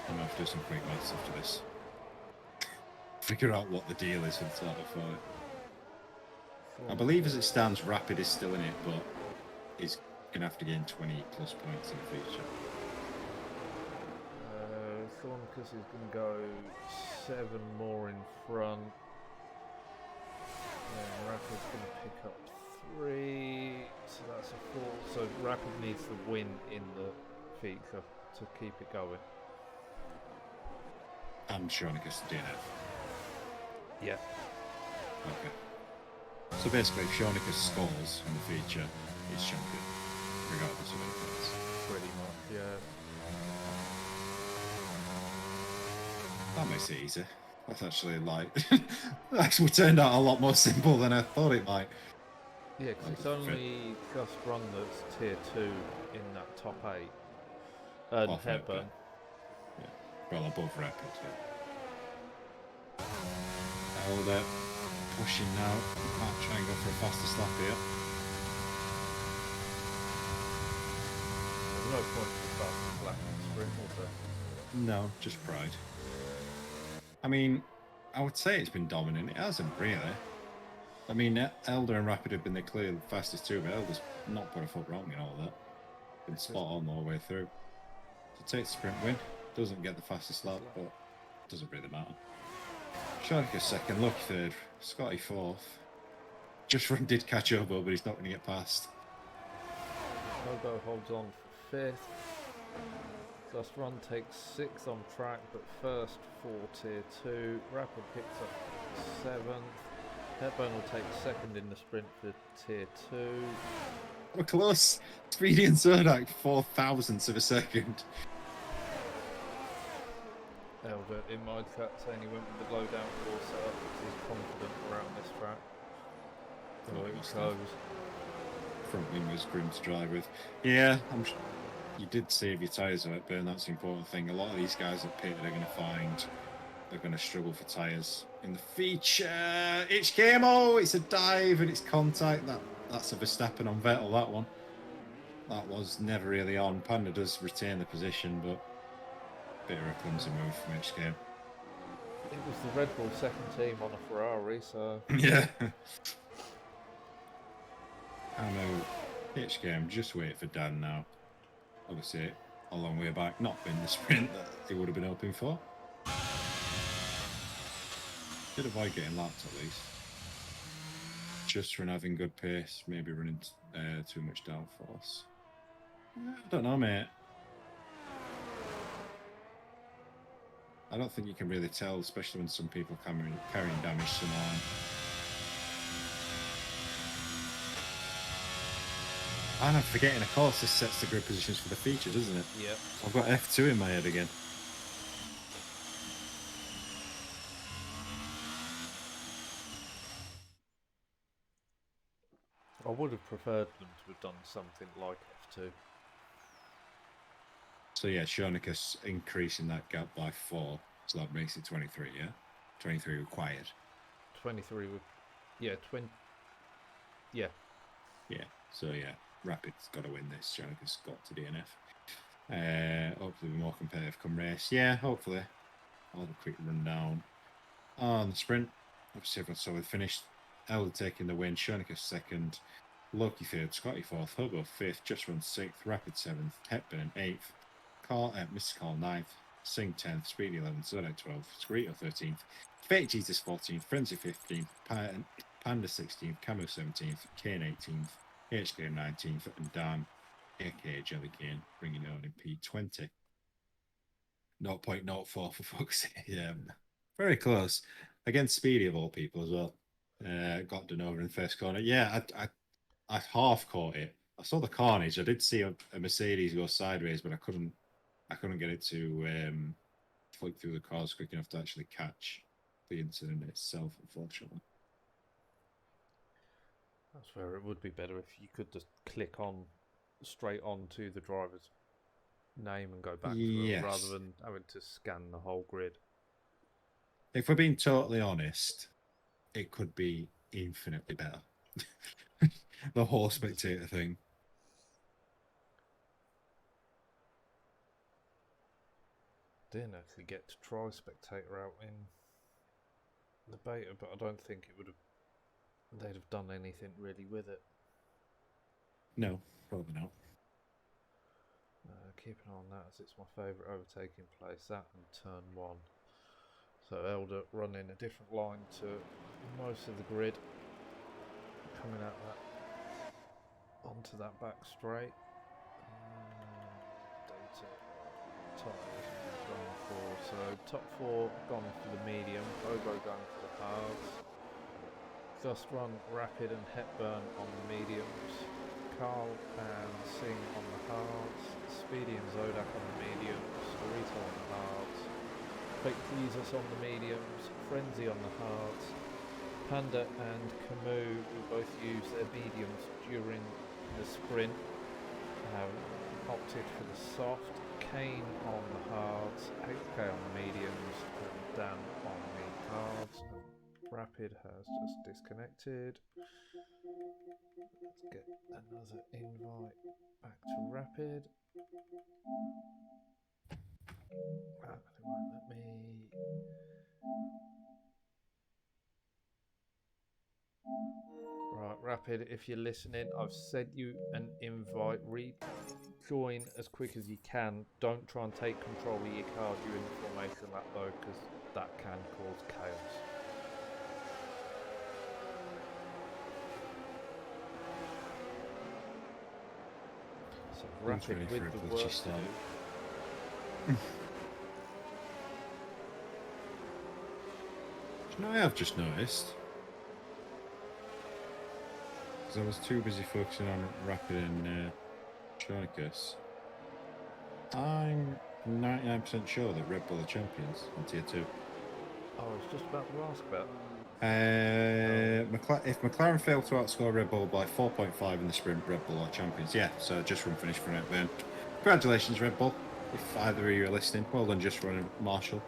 I'm gonna have to do some quick maths after this. Figure out what the deal is for the title fight. I believe as it stands, Rapid is still in it, but he's gonna have to gain 20 plus points in the future. Thornicus is going to go 7 more in front. And Rapid's going to pick up 3, so that's a 4. So Rapid needs the win in the feature to keep it going. And Shonicus DNF. Yeah. Okay. So basically, if Shonicus scores in the feature, he's champion, regardless of anything else. Pretty much, yeah. That makes it easy. That's actually actually turned out a lot more simple than I thought it might. Yeah, because it's only just Run that's tier 2 in that top 8. And Hepburn. Yeah. Well, above Rapid, yeah. Elder pushing now. Might try and go for a faster slap here. There's no point in fast slap in sprint, was there? No, just pride. I mean, I would say it's been dominant. It hasn't really. I mean, Elder and Rapid have been the clear fastest two, but Elder's not put a foot wrong in all that. Been spot on all the way through. So takes the sprint win. Doesn't get the fastest lap, but doesn't really matter. Shonicus second, Lucky third, Scotty fourth. Just Run did catch over, but he's not going to get past. Logo holds on for 5th. Just Run takes 6th on track, but first for tier 2. Rapid picks up 7th. Hepburn will take 2nd in the sprint for tier 2. We're close. Speedy and Zerdak, 4,000ths of a second. Elder in my cut saying he went with the low downforce setup because he's confident around this track. So it goes. Front wing was grim to drive with. Yeah, you did save your tyres at Burn, that's the important thing. A lot of these guys at pit are going to find they're going to struggle for tyres. In the feature, HKMO, it's a dive and it's contact. That's a Verstappen on Vettel, that one. That was never really on. Panda does retain the position, but bit of a clumsy move from HKM. It was the Red Bull second team on a Ferrari, so... Yeah. I know HKM, just wait for Dan now. Obviously, a long way back, not been the sprint that he would have been hoping for. Should avoid getting lapped at least. Just from having good pace, maybe running too much downforce. I don't know, mate. I don't think you can really tell, especially when some people are carrying damage to line. And I'm forgetting, of course, this sets the grid positions for the feature, doesn't it? Yep. I've got F2 in my head again. I would have preferred them to have done something like F2. So yeah, Shonicus increasing that gap by 4, so that makes it 23. Yeah, 23 required. 23 would, yeah, 20. Yeah. Yeah. So yeah, Rapid's got to win this. Shonicus got to DNF. Hopefully, be more competitive come race. Yeah, hopefully. I'll have a quick rundown on the sprint. Obviously, everyone's solid finished. Elder taking the win. Shonicus second. Loki third. Scotty fourth. Hobo fifth. Just Run sixth. Rapid seventh. Hepburn eighth. Mr. Carl 9th, Sing 10th, Speedy 11th, Zodiac 12th, Squirrel 13th, Fake Jesus 14th, Frenzy 15th, Panda 16th, Camo 17th, Kane 18th, HK 19th, and Dan, aka Jelly Kane, bringing it on in P20. 0.04 for fuck's sake. Yeah, very close. Against Speedy of all people as well. Got done over in the first corner. Yeah, I half caught it. I saw the carnage. I did see a Mercedes go sideways, but I couldn't get it to flick through the cars quick enough to actually catch the incident itself, unfortunately. That's where it would be better if you could just click on straight on to the driver's name and go back to them rather than having to scan the whole grid. If we're being totally honest, it could be infinitely better. The whole spectator thing. Didn't actually get to try spectator out in the beta, but I don't think it would have. They'd have done anything really with it. No, probably not. Keeping on that as it's my favourite overtaking place, that and turn 1. So Elder running a different line to most of the grid, coming out that onto that back straight. Data tyres going for, so top 4 gone for the medium, Obo going for the halves. Just Run, Rapid and Hepburn on the mediums, Carl and Sing on the halves, Speedy and Zodak on the mediums, Dorito on the halves, Fake Jesus on the mediums, Frenzy on the halves, Panda and Camus, who both use their mediums during the sprint, have opted for the soft, Kane on the hards, HK on the mediums, and Dan on the hards. Rapid has just disconnected. Let's get another invite back to Rapid. They won't let me. Right, Rapid, if you're listening, I've sent you an invite. Rejoin as quick as you can. Don't try and take control of your car during the formation lap though, because that can cause chaos. So Rapid with the work to do. You know, I have just noticed, because I was too busy focusing on Rapid and Shonicus. I'm 99% sure that Red Bull are champions in Tier 2. Oh, I was just about to ask about if McLaren fail to outscore Red Bull by 4.5 in the sprint, Red Bull are champions. Yeah, so Just Run finished for Hepburn. Congratulations, Red Bull. If either of you are listening, well done, Just Run and Marshall.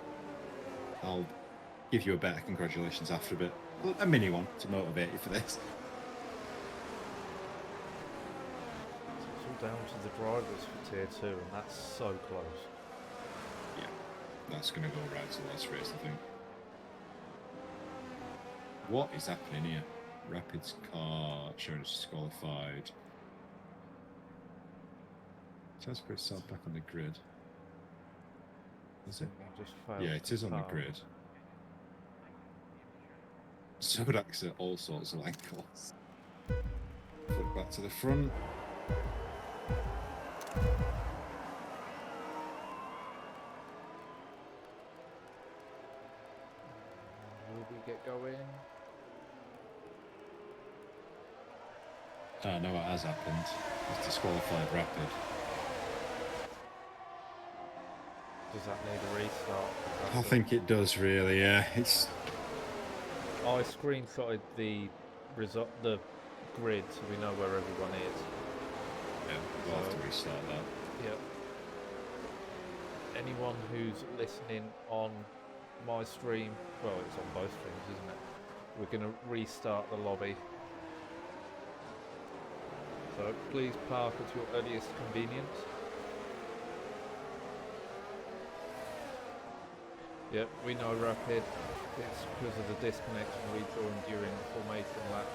I'll give you a better congratulations after a bit. A mini one to motivate you for this. It's all down to the drivers for Tier 2, and that's so close. Yeah, that's going to go right to the last race, I think. What is happening here? Rapid's car showing us disqualified. Let's put itself back on the grid. Is it? Yeah, it is on the grid. Zodak's at all sorts of angles. Flip back to the front. Will we get going? Oh, no, what has happened. It's disqualified Rapid. Does that need a restart? I think it does, really, yeah. It's. I screenshotted the result, the grid so we know where everyone is. Yeah, we'll have to restart that. Yep. Anyone who's listening on my stream, well, it's on both streams, isn't it? We're going to restart the lobby. So please park at your earliest convenience. Yep, we know Rapid. It's because of the disconnection we joined during the formation lap.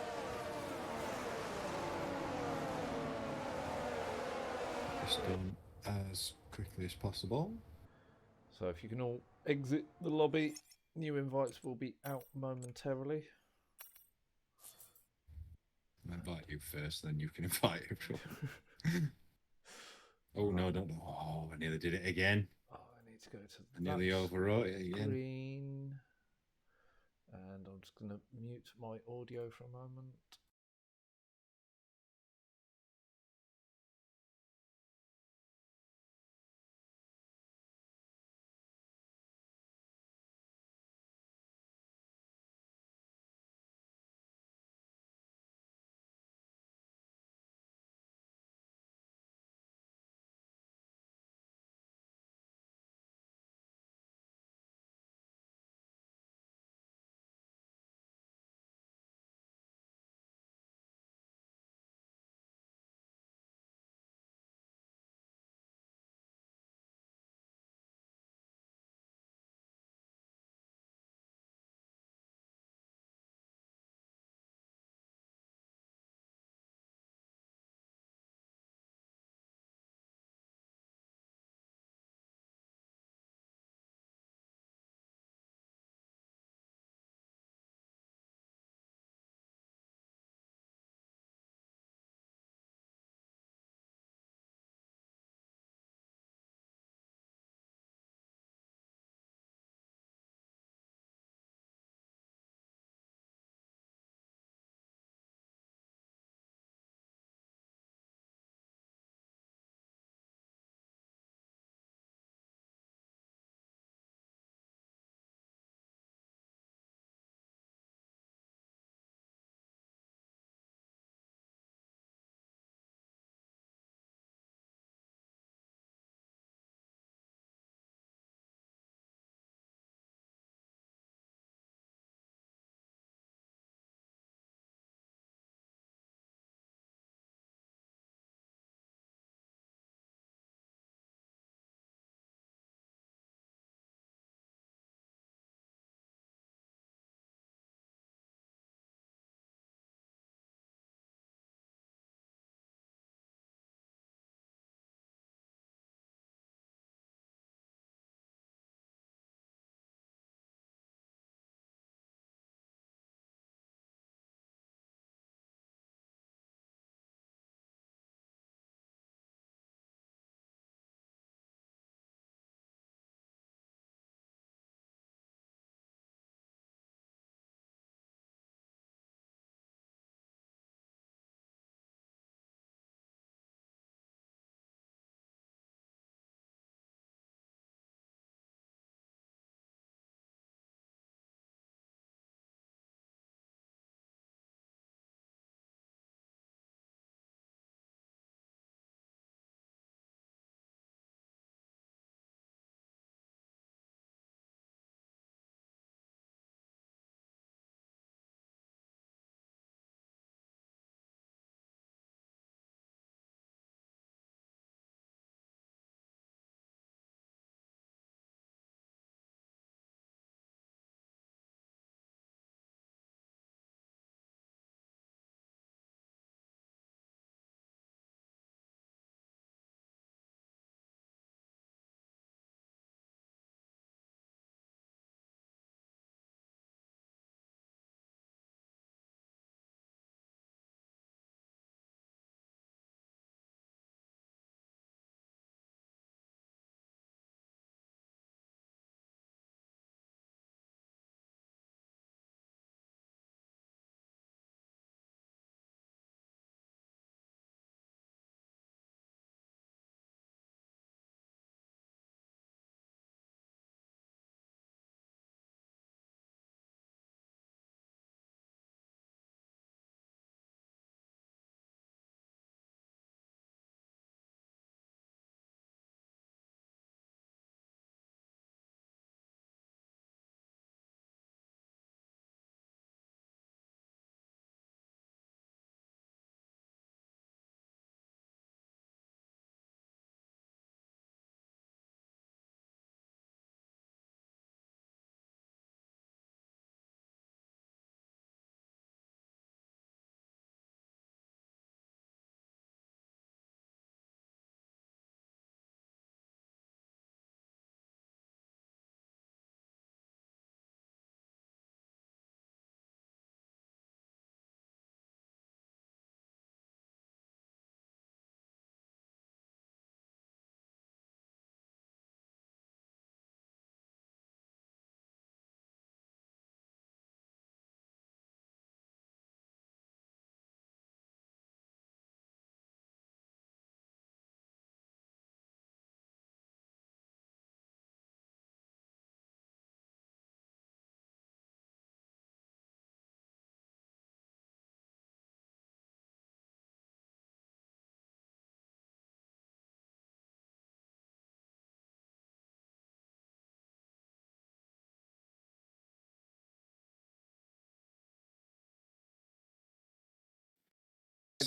Just done as quickly as possible. So if you can all exit the lobby, new invites will be out momentarily. I'll invite you first, then you can invite everyone. Oh no, don't. Oh, I nearly did it again. Oh, I need to go to I nearly overwrote it again. screen. And I'm just going to mute my audio for a moment.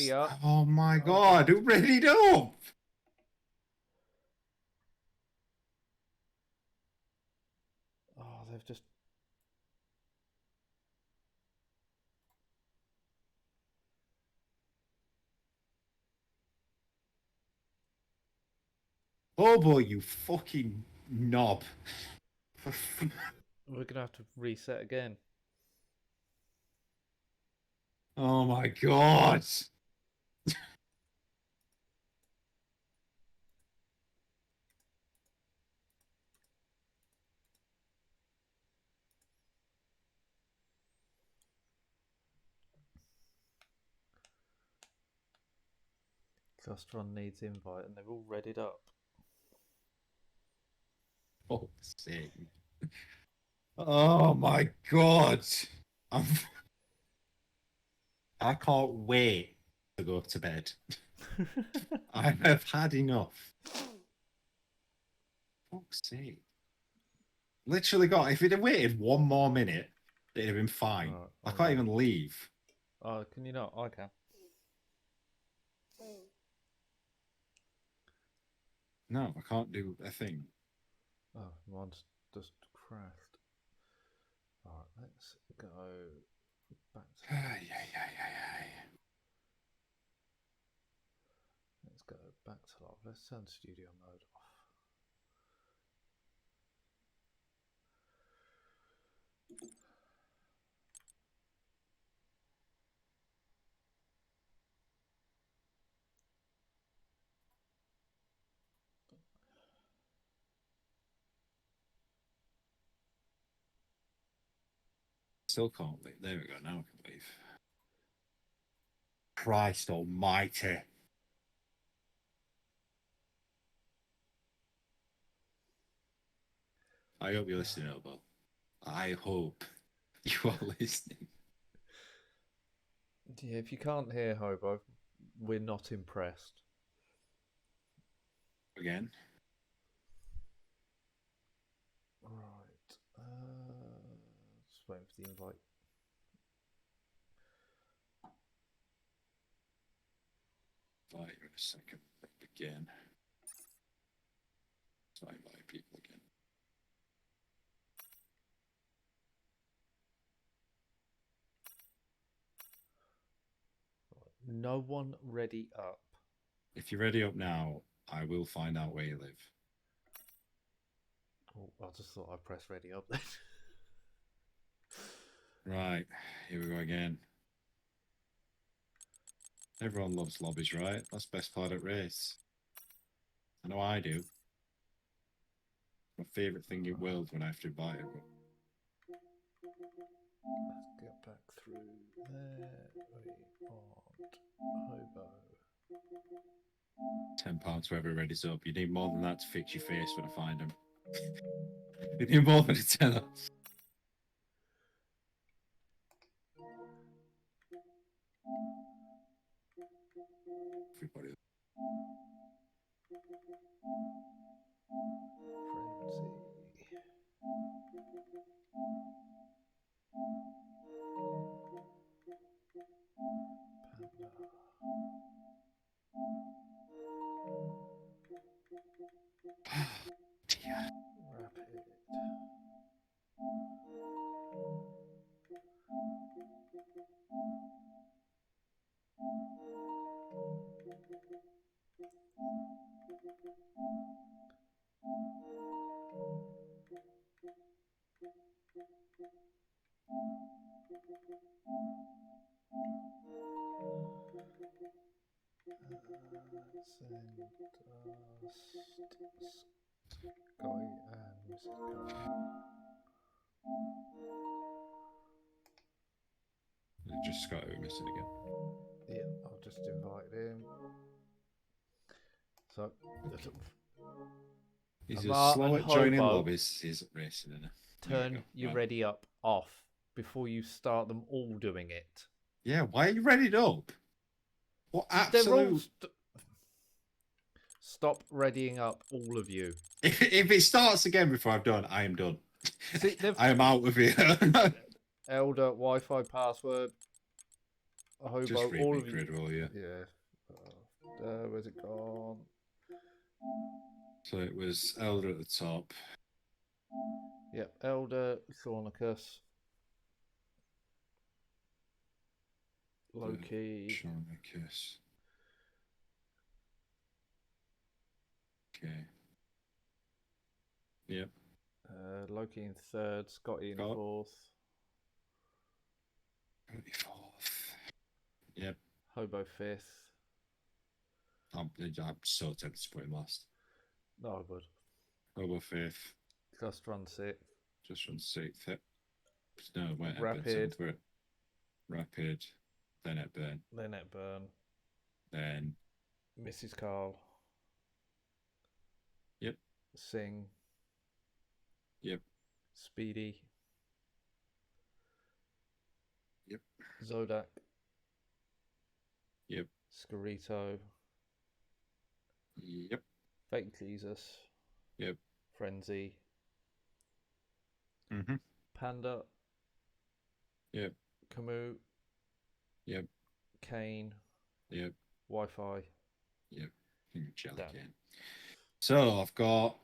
ready up. Oh my god, who readied up? Oh, they've just... Bobo, you fucking knob. We're going to have to reset again. Oh my god. Custron needs invite and they're all readied up. Oh, sick. Oh my god. I can't wait to go to bed. I have had enough. Fuck's sake. Literally got, if it had waited 1 more minute, it'd have been fine. Right, I can't even leave. Oh, can you not? I can. No, I can't do a thing. Oh, mine's just crashed. Alright, let's go back to... Let's go back to live. Let's turn studio mode off. Still can't leave. There we go. Now I can leave. Christ almighty. I hope you're listening, Elbow. I hope you are listening. Yeah, if you can't hear Hobo, we're not impressed. Again. Right. Just waiting for the invite. Invite you in a second. Again. So I invite people again. Right. No one ready up. If you're ready up now, I will find out where you live. Oh, I just thought I'd press ready up then. Right, here we go again. Everyone loves lobbies, right? That's the best part of race. I know I do. My favourite thing in the world when I have to invite everyone. Let's get back through there. We want Hobo. £10 for every ready's up. You need more than that to fix your face when I find them. You need more than a tenner. Everybody. Frenzy. Panda. Dear. Rapid. Send Sky and Mrs. Carter. Just Scott missing again. Yeah, I'll just invite him. So, He's Amar just slow and at joining Hobo, lobbies. He's racing in it. turn your ready up off before you start them all doing it. Yeah, why are you ready up? What They're all absolute... Stop readying up, all of you. If it starts again before I've done, I am done. See, I am out of here. Elder Wi-Fi password. Hobo, Just read all me of you. grid, will you? Yeah. Where's it gone? So it was Elder at the top. Yep, Elder, Thornicus, Loki. Shonicus. Okay. Yep. Loki in third, Scotty in Got fourth, 24th. Yep. Hobo fifth. I'm so tempted to put him last. No, but Hobo 5th. just run sixth. Just run 6th. Yep. No, wait, Rapid. 7th. Rapid. Then Hepburn. Then Hepburn. Then. Mrs. Carl. Yep. Sing. Yep. Speedy. Yep. Zodak. Yep. Scarito. Yep. Fake Jesus. Yep. Frenzy. Mm-hmm. Panda. Yep. Camus. Yep. Kane. Yep. Wi-Fi. Yep. Jelly Damn. Cane. So I've got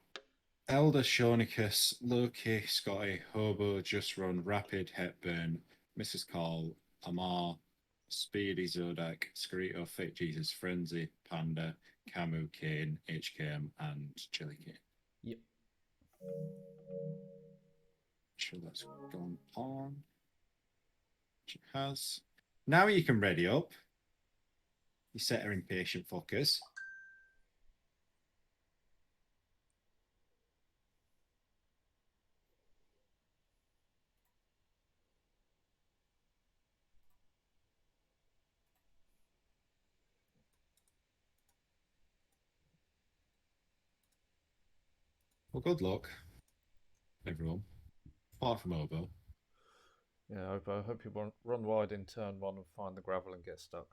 Elder, Shonicus, Loki, Scotty, Hobo, Just Run, Rapid, Hepburn, Mrs. Carl, Amar, Speedy, Zodak, Scarito, Fake Jesus, Frenzy, Panda, Camu, Kane, HKM, and Jelly Cane. Yep. Sure that's gone on. It has. Now you can ready up. You set her impatient fuckers. Well, good luck, everyone. Apart from Obo. Yeah, I hope you run wide in turn one and find the gravel and get stuck.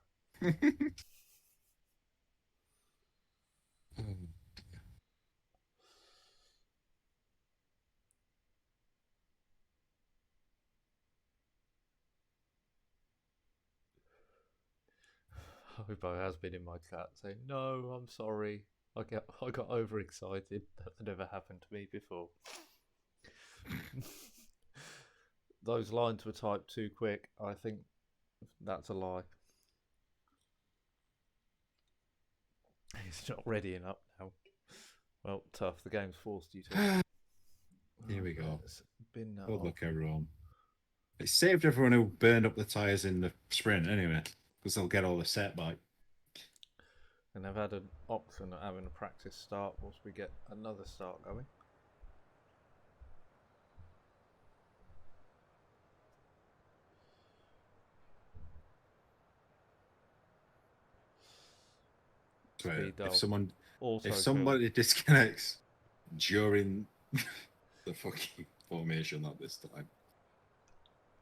Hobo has been in my chat saying, "No, I'm sorry. I got overexcited. That's never happened to me before." Those lines were typed too quick. I think that's a lie. He's not readying up now. Well, tough. The game's forced you to. Here we go. Good luck, everyone. It saved everyone who burned up the tyres in the sprint anyway, because they'll get all the set back. And they've had an option of having a practice start once we get another start going. If somebody disconnects during the fucking formation like this time,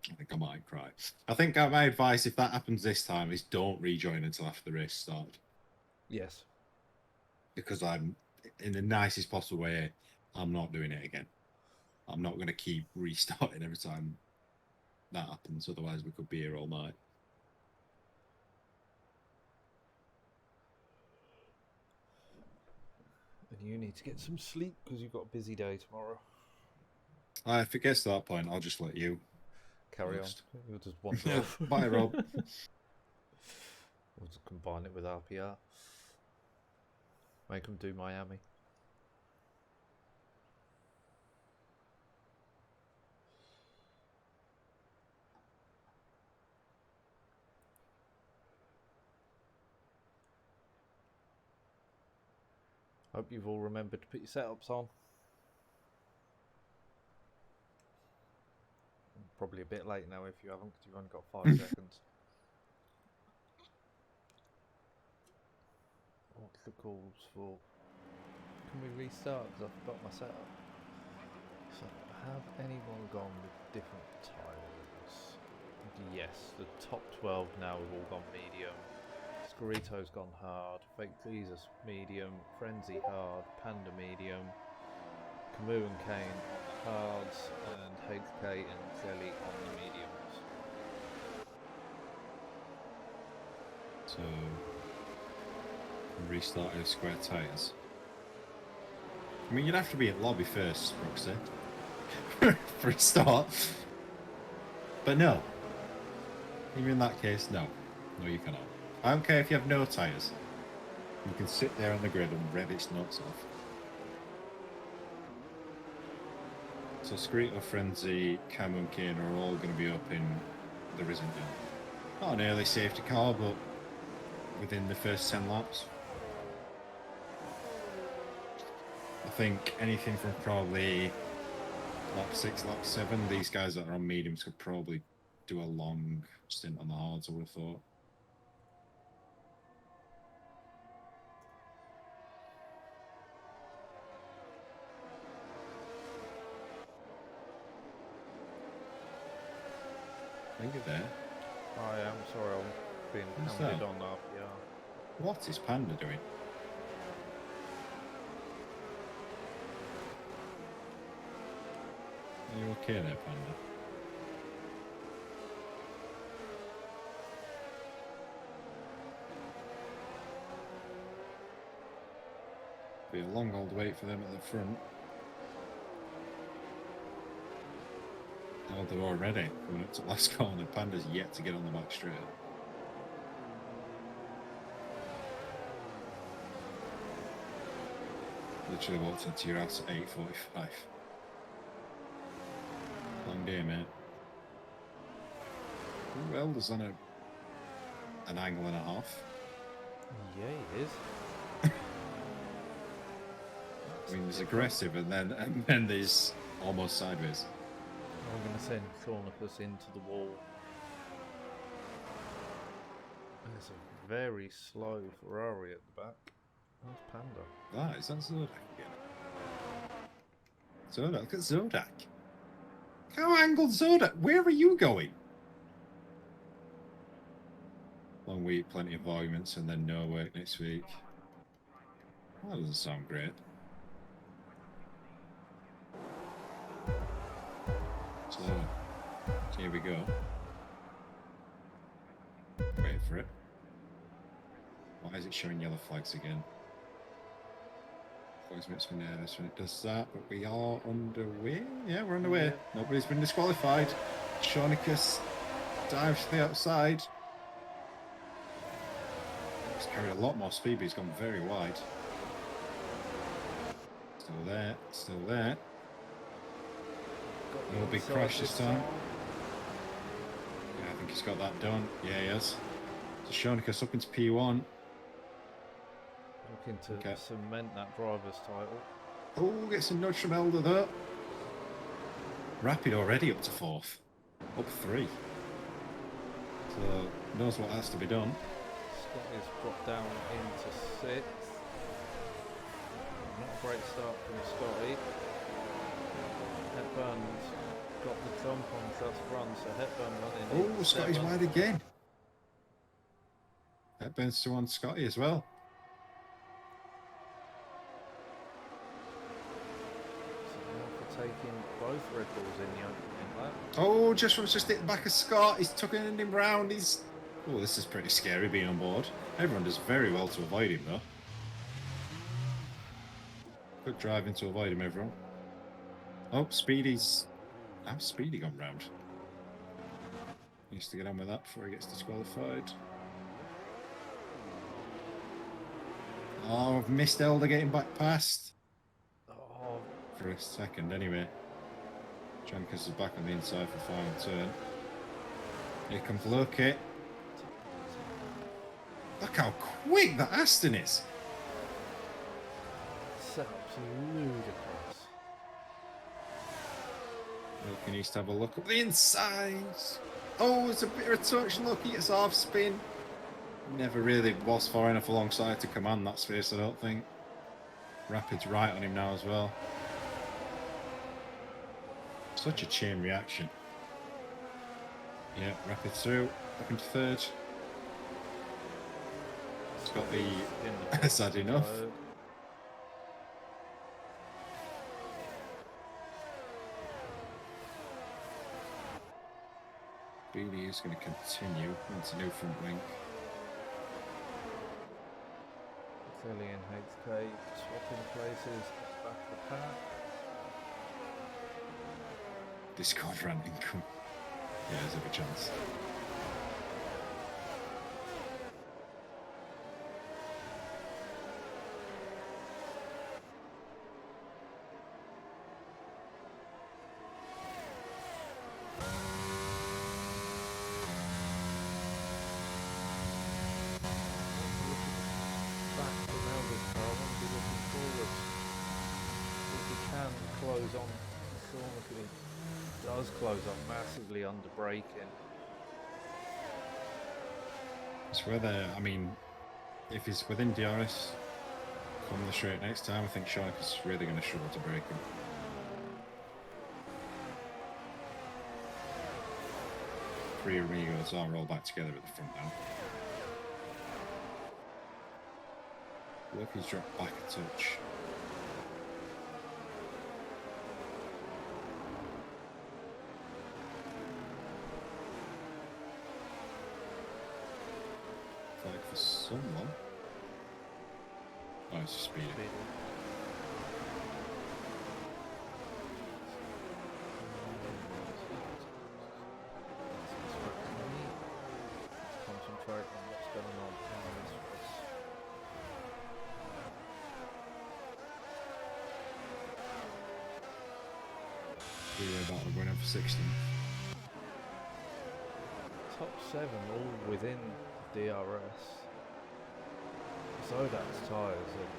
I think I might cry. I think my advice, if that happens this time, is don't rejoin until after the race start. Yes. Because I'm, in the nicest possible way, I'm not doing it again. I'm not going to keep restarting every time that happens. Otherwise, we could be here all night. And you need to get some sleep because you've got a busy day tomorrow. If it gets to that point, I'll just let you carry on. You'll just wander off. Bye, Rob. We'll just combine it with RPR. Make them do Miami. Hope you've all remembered to put your setups on. Probably a bit late now if you haven't, because you've only got 5 seconds. What's the calls for? Can we restart? Because I forgot my setup. So, have anyone gone with different tyres? Yes, the top 12 now have all gone medium. Scarito's gone hard. Fake Jesus medium. Frenzy hard. Panda medium. Camus and Kane on the hards, and HK and Jelly on the mediums. So restart with square tyres. I mean, you'd have to be at lobby first, Brooksy, for a start. But no. Even in that case, no. No, you cannot. I don't care if you have no tyres. You can sit there on the grid and rev its nuts off. So Screeto, Frenzy, Cam and Kane are all going to be up in the Risen Down. Not an early safety car, but within the first 10 laps. I think anything from probably lap 6, lap 7, these guys that are on mediums could probably do a long stint on the hards, I would have thought. I think you're there. I am sorry, I'm being What's pounded that? on up, yeah. What is Panda doing? Are you okay there, Panda? Be a long old wait for them at the front. Oh, they're already going up to last corner. Panda's yet to get on the back straight. Literally walked into your house at 8:45. Long day, mate. Who else on an angle and a half? Yeah, he is. I mean, there's aggressive, and then there's almost sideways. I'm going to send Cornicus into the wall. There's a very slow Ferrari at the back. Where's Panda? Ah, is that Zodak again? Zodak, look at Zodak. How angled Zodak? Where are you going? Long week, plenty of arguments, and then no work next week. That doesn't sound great. So, here we go. Wait for it. Why is it showing yellow flags again? Always makes me nervous when it does that, but we are underway. Yeah, we're underway. Yeah. Nobody's been disqualified. Shonicus dives to the outside. He's carried a lot more speed, but he's gone very wide. Still there, still there. No big crash this time. Yeah, I think he's got that done. Yeah, he has. So Shonicus up into P1. Looking to cement that driver's title. Oh, gets a nudge from Elder though. Rapid already up to 4th. Up 3. So, knows what has to be done. Scotty's dropped down into 6th. Not a great start from Scotty. Hepburn's got the jump on first run, so Hepburn running. Oh, Scotty's wide again. Hepburn's still on Scotty as well. Taking both Red Bulls in the opening lap. Oh, just hit the back of Scott. He's tucking him round. Oh, this is pretty scary being on board. Everyone does very well to avoid him, though. Good driving to avoid him, everyone. Oh, Speedy's... How's Speedy gone round? He needs to get on with that before he gets disqualified. Oh, I've missed Elder getting back past. Oh. For a second, anyway. Jankus is back on the inside for the final turn. Here comes Loki. Look how quick that Aston is. It's absolutely ludicrous. Loki needs to have a look up the inside. Oh, it's a bit of a touch. Loki gets half spin. Never really was far enough alongside to command that space, I don't think. Rapid's right on him now as well. Such a chain reaction. Yeah, Rapid through. Up into 3rd. It's got the... sad enough. Beanie is going to continue into new front wing. Philly and HK swapping places at the back of the pack. Discord random income. Yeah, there's every chance. Back from Elder's car, I want to be looking forwards. If we can close on Sean, if he does close on massively under braking. It's whether, I mean, if he's within DRS, come the straight next time, I think Shark is really going to struggle to break him. Three Amigos are all back together at the front now. Look, he's dropped back a touch. Like for someone. Oh, it's speeding. Concentrate on what's going on in this race. We're about to go in for 16th. Top 7 all within DRS. Zodak's tyres are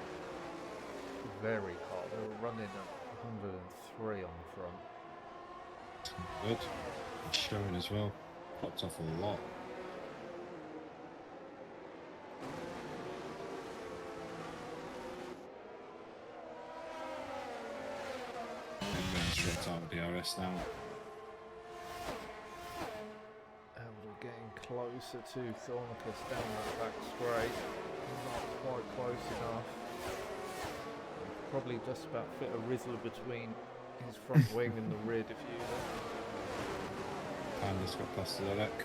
very hot. They're running at 103 on the front. Good. It's showing as well. Popped off a lot. Straight out of DRS now. Elder getting closer to Thornicus down that back straight. Not quite close enough. Probably just about fit a Rizzler between his front wing and the rear diffuser. Panda's got past the deck.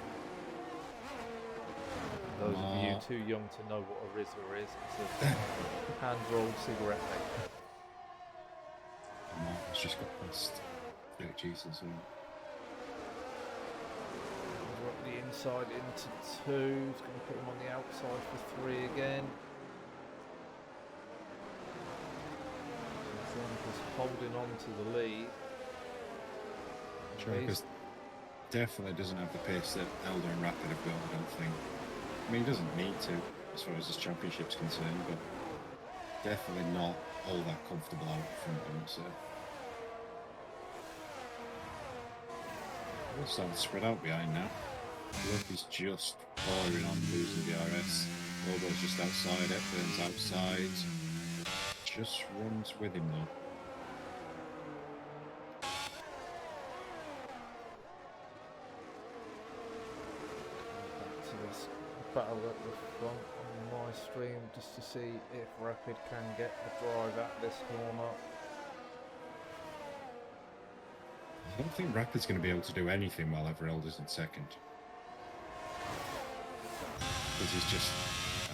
Those of you too young to know what a Rizzler is, it's a hand-rolled cigarette maker. Mark's just got past Big Jesus. We're up the inside into 2. He's going to put him on the outside for 3 again. Thornicus holding on to the lead. Thornicus definitely doesn't have the pace that Elder and Rapid have got, I don't think. I mean, he doesn't need to, as far as his championship's concerned, but definitely not all that comfortable out front, I would say. We're starting to spread out behind now. Luffy's just bordering on losing DRS. Lobo's just outside it, Burns outside. Just runs with him though. Back to this battle at the front on my stream just to see if Rapid can get the drive at this corner. I don't think Rapid's going to be able to do anything while Everelder's in second. Because he's just...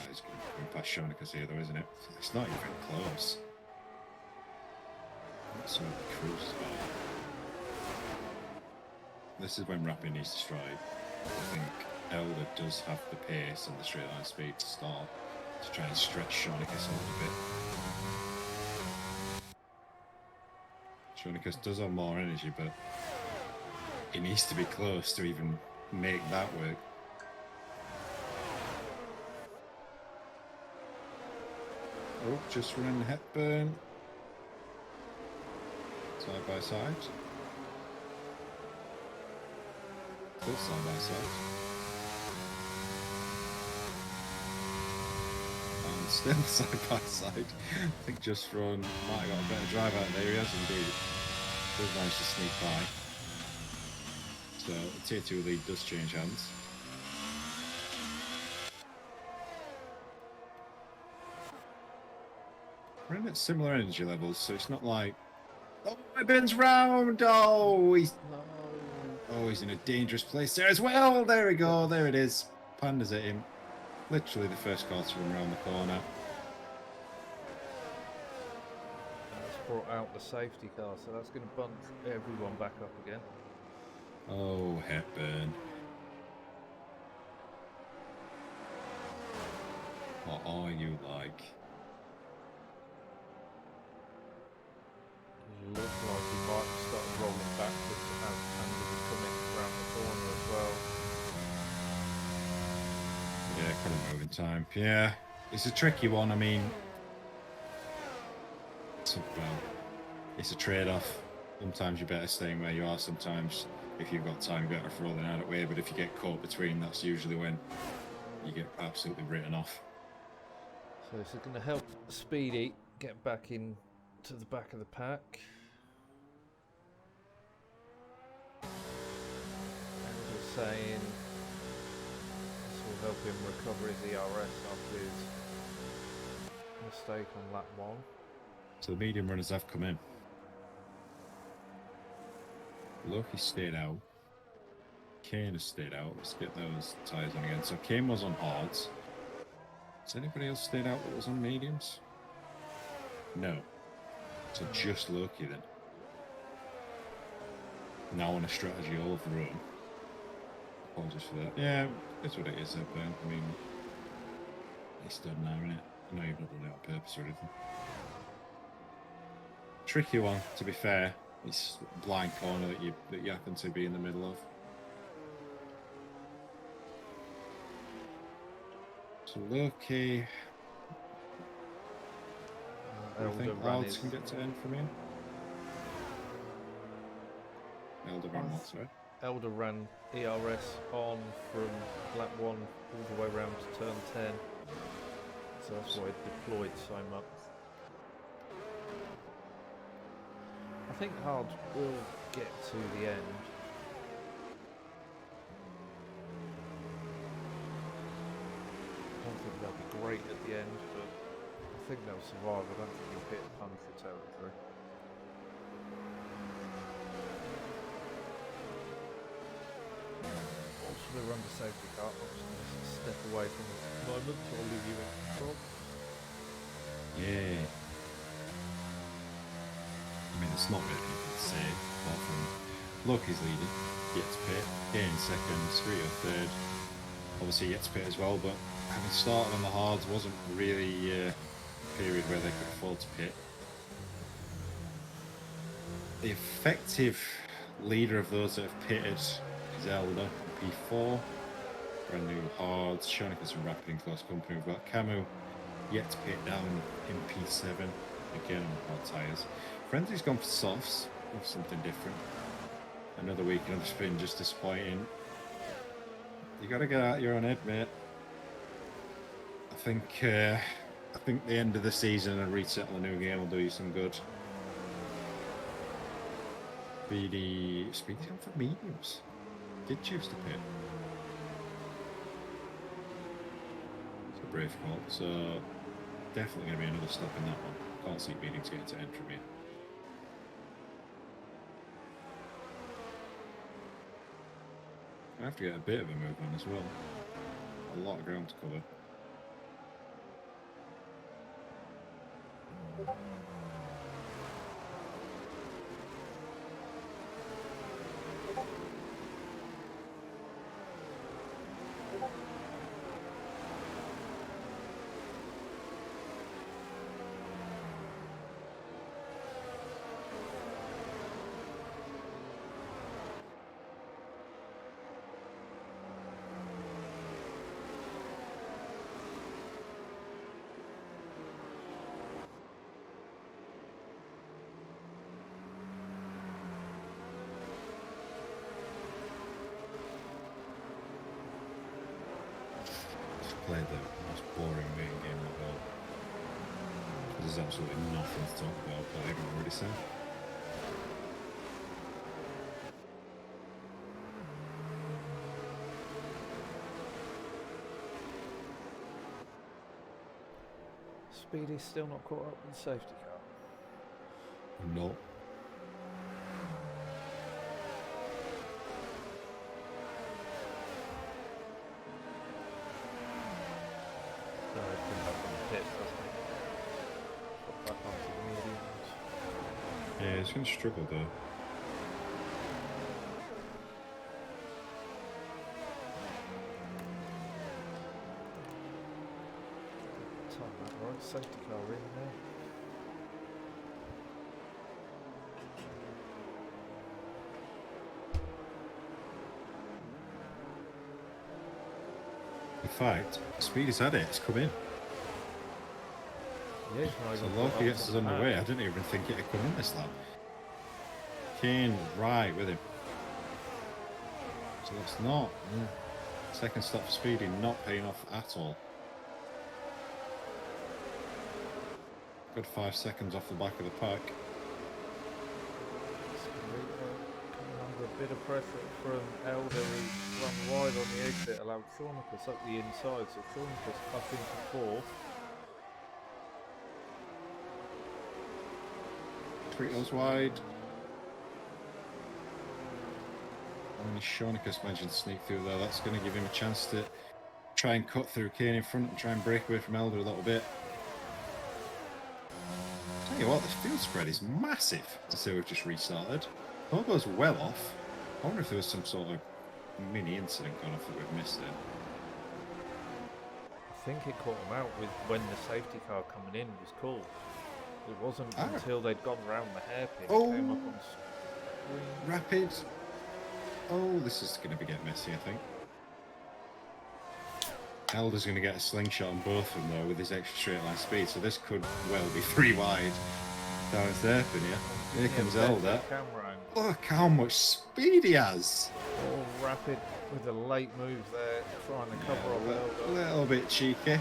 he's going past Shonicus here though, isn't it? It's not even close. That's some cruise. This is when Rapid needs to stride. I think Elder does have the pace and the straight line speed to start to try and stretch Shonicus a little bit. Shonicus does have more energy, but he needs to be close to even make that work. Oh, just running the Hepburn. Side by side. Still side by side. And still side by side. I think Just Run might have got a better drive out there. He has indeed. Does manage to sneak by. So the tier 2 lead does change hands. We're in at similar energy levels, so it's not like, oh, it bends round. Oh, he's in a dangerous place there as well. There we go. There it is. Panda's at him. Literally the first quarter run around the corner. brought out the safety car, so that's going to bunch everyone back up again. Oh, Hepburn. What are you like? It looks like he might start rolling backwards as Andy was coming around the corner as well. Yeah, couldn't move in time. Yeah, it's a tricky one. I mean, it's a trade-off. Sometimes you're better staying where you are. Sometimes, if you've got time, you're better off rolling out of the way. But if you get caught between, that's usually when you get absolutely written off. So this is going to help Speedy get back in to the back of the pack. And just saying this will help him recover his ERS after his mistake on lap 1. So the medium runners have come in. Loki stayed out. Kane has stayed out. Let's get those tyres on again. So Kane was on hards. Has anybody else stayed out that was on mediums? No. So just Loki then. Now on a strategy all of their own. Apologies for that. Yeah, that's what it is, Ben. I mean, it's done now, isn't it? I know you've not done it on purpose or anything. Tricky one, to be fair. It's a blind corner that you happen to be in the middle of. So Loki. I think odds can get to end from here. Elder ran what, sorry? Elder ran ERS on from lap 1 all the way around to turn 10. So that's why it deployed so much. I think Hard will get to the end. I don't think they'll be great at the end, but I think they'll survive. I don't think he'll hit puncture territory. Also, they run the safety car. I'm just going to step away from the moment, so I'll leave you in control. Yeah. I mean, it's not really anything to say, apart from Loki's leading, gets pit, Kane second, Screeter third. Obviously, he gets pit as well, but having started on the hards wasn't really a period where they could afford to pit. The effective leader of those that have pitted is Elder, P4. Brand new hards, Shonika some rapid in close company. We've got Camu yet to pit down in P7, again on hard tyres. Frenzy's gone for softs, or something different. Another week another spin, just disappointing. You got to get out your own head, mate. I think the end of the season and resettle a new game will do you some good. Speedy gone for mediums. Did choose to pit. It's a brave call. So definitely going to be another stop in that one. Can't see mediums getting to end from here. I have to get a bit of a move on as well. A lot of ground to cover. Played the most boring main game in the world. There's absolutely nothing to talk about that I haven't already said. Speedy's still not caught up with the safety car. No. No, he's been back on the pit, hasn't he? Got back onto the mediums. he's going to struggle though. Time that right, safety car in there. In fact, Speedy's had it. It's come in. Yeah, So Loki gets us underway. I didn't even think it had come in this lap. Kane right with him. So it's not. Second stop for Speedy not paying off at all. Good 5 seconds off the back of the pack. Coming under a bit of pressure from Elder, who run wide on the exit, allowed Shawnicus up the inside, so Shawnicus up into fourth. Fritos wide. Only Shawnicus managed to sneak through there. That's going to give him a chance to try and cut through Kane in front and try and break away from Elder a little bit. Tell you what, the field spread is massive to say we've just restarted. Hobo's well off. I wonder if there was some sort of mini incident going off that we've missed it. I think it caught him out with when the safety car coming in was called. It wasn't until they'd gone round the hairpin. Oh, came up on screen. Rapid. Oh, this is going to be getting messy, I think. Elder's going to get a slingshot on both of them, though, with his extra straight line speed, so this could well be 3 wide down his hairpin here. Here comes Elder. Look how much speed he has! Oh, Rapid with a late move there, trying to cover off Elder. A little bit cheeky.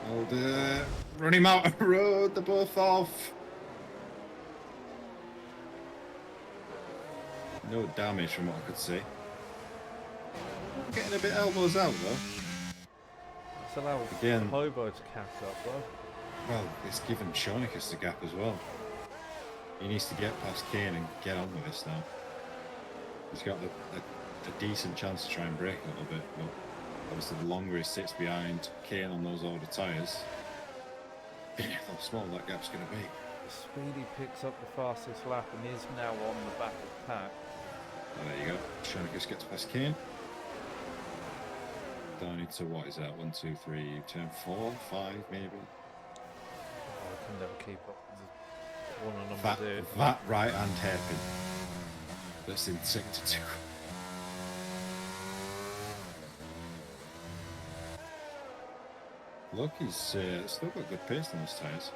Elder, run him out of the road, they're both off. No damage from what I could see. Getting a bit elbows out though. It's allowed again Hobo to catch up though. Well, it's given Shawnicus the gap as well. He needs to get past Kane and get on with this now. He's got a decent chance to try and break a little bit, but obviously the longer he sits behind Kane on those older tyres, the smaller that gap's going to be. Speedy picks up the fastest lap and is now on the back of the pack. Oh, there you go. Shawnicus gets past Kane. Down into, what is that? 1, 2, 3, 10, 4, 5 maybe. Oh, I can never keep up with the one and number two. That right hand hairpin. That's in sector 2. Look, he's still got good pace on his tyres.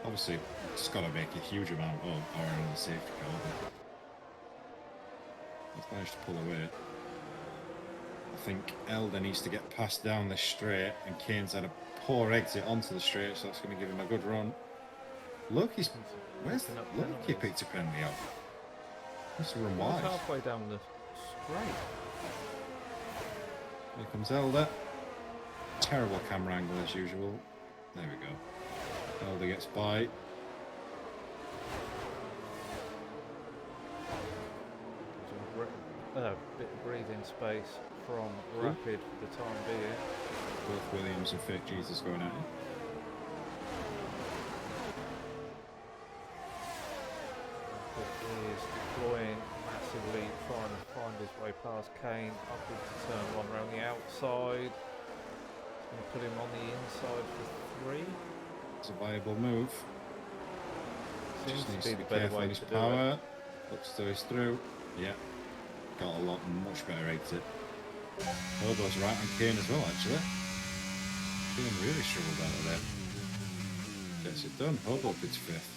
Obviously, it's got to make a huge amount of power on the safety car, but he's managed to pull away. I think Elder needs to get passed down this straight, and Kane's had a poor exit onto the straight, so that's going to give him a good run. Look, he picked a penalty out. Must have run wide. Halfway down the straight. Here comes Elder. Terrible camera angle as usual. There we go. Elder gets by. Bit of breathing space from Rapid for the time being. Both Williams and Fake Jesus going at it. Rapid is deploying massively, trying to find his way past Kane, up into turn 1 around the outside. It's going to put him on the inside for 3. It's a viable move. Seems Just needs to to be be the better careful way in his to do power. it. Looks as though he's through. Yeah. Got a much better exit. Hobo's right on Kane as well, actually. Kane really struggled out of there. Gets it done. Hobo bids 5th.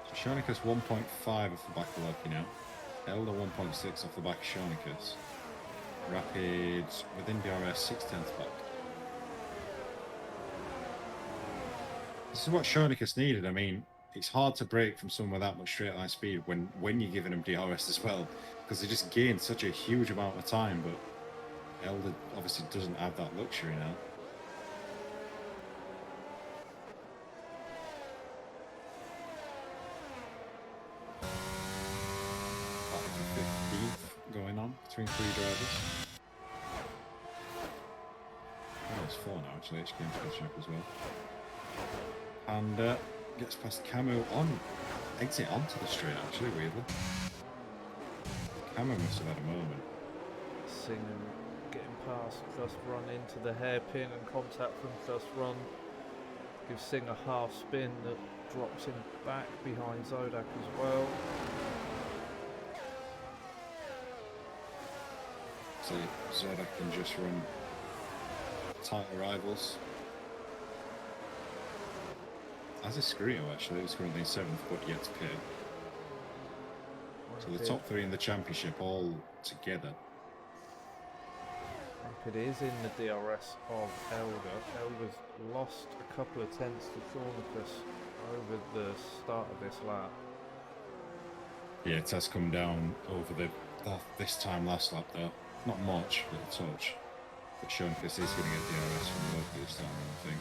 So Shawnicus 1.5 off the back of Loki now. Elder 1.6 off the back of Shawnicus. Rapid within DRS 6/10 back. This is what Shawnicus needed. I mean, it's hard to break from someone with that much straight line speed when you're giving them DRS as well, because they just gain such a huge amount of time, but Elder obviously doesn't have that luxury now. Battle for 15th going on between 3 drivers. There's 4 now, actually. HKM's catching up as well. And gets past Camo on exit onto the straight, actually, weirdly. Camo must have had a moment. Singh getting past Just Run into the hairpin and contact from Just Run. Gives Singh a half spin that drops him back behind Zodak as well. So Zodak and Just Run title rivals. As is Skrio, actually. It's currently 7th, but yet to pay. So the top 3 in the championship all together. Rapid is in the DRS of Elder. Elder's lost a couple of tenths to Thornicus over the start of this lap. Yeah, it has come down over this time last lap, though. Not much, but a touch. But Thornicus is going to get DRS from Loki this time, I think.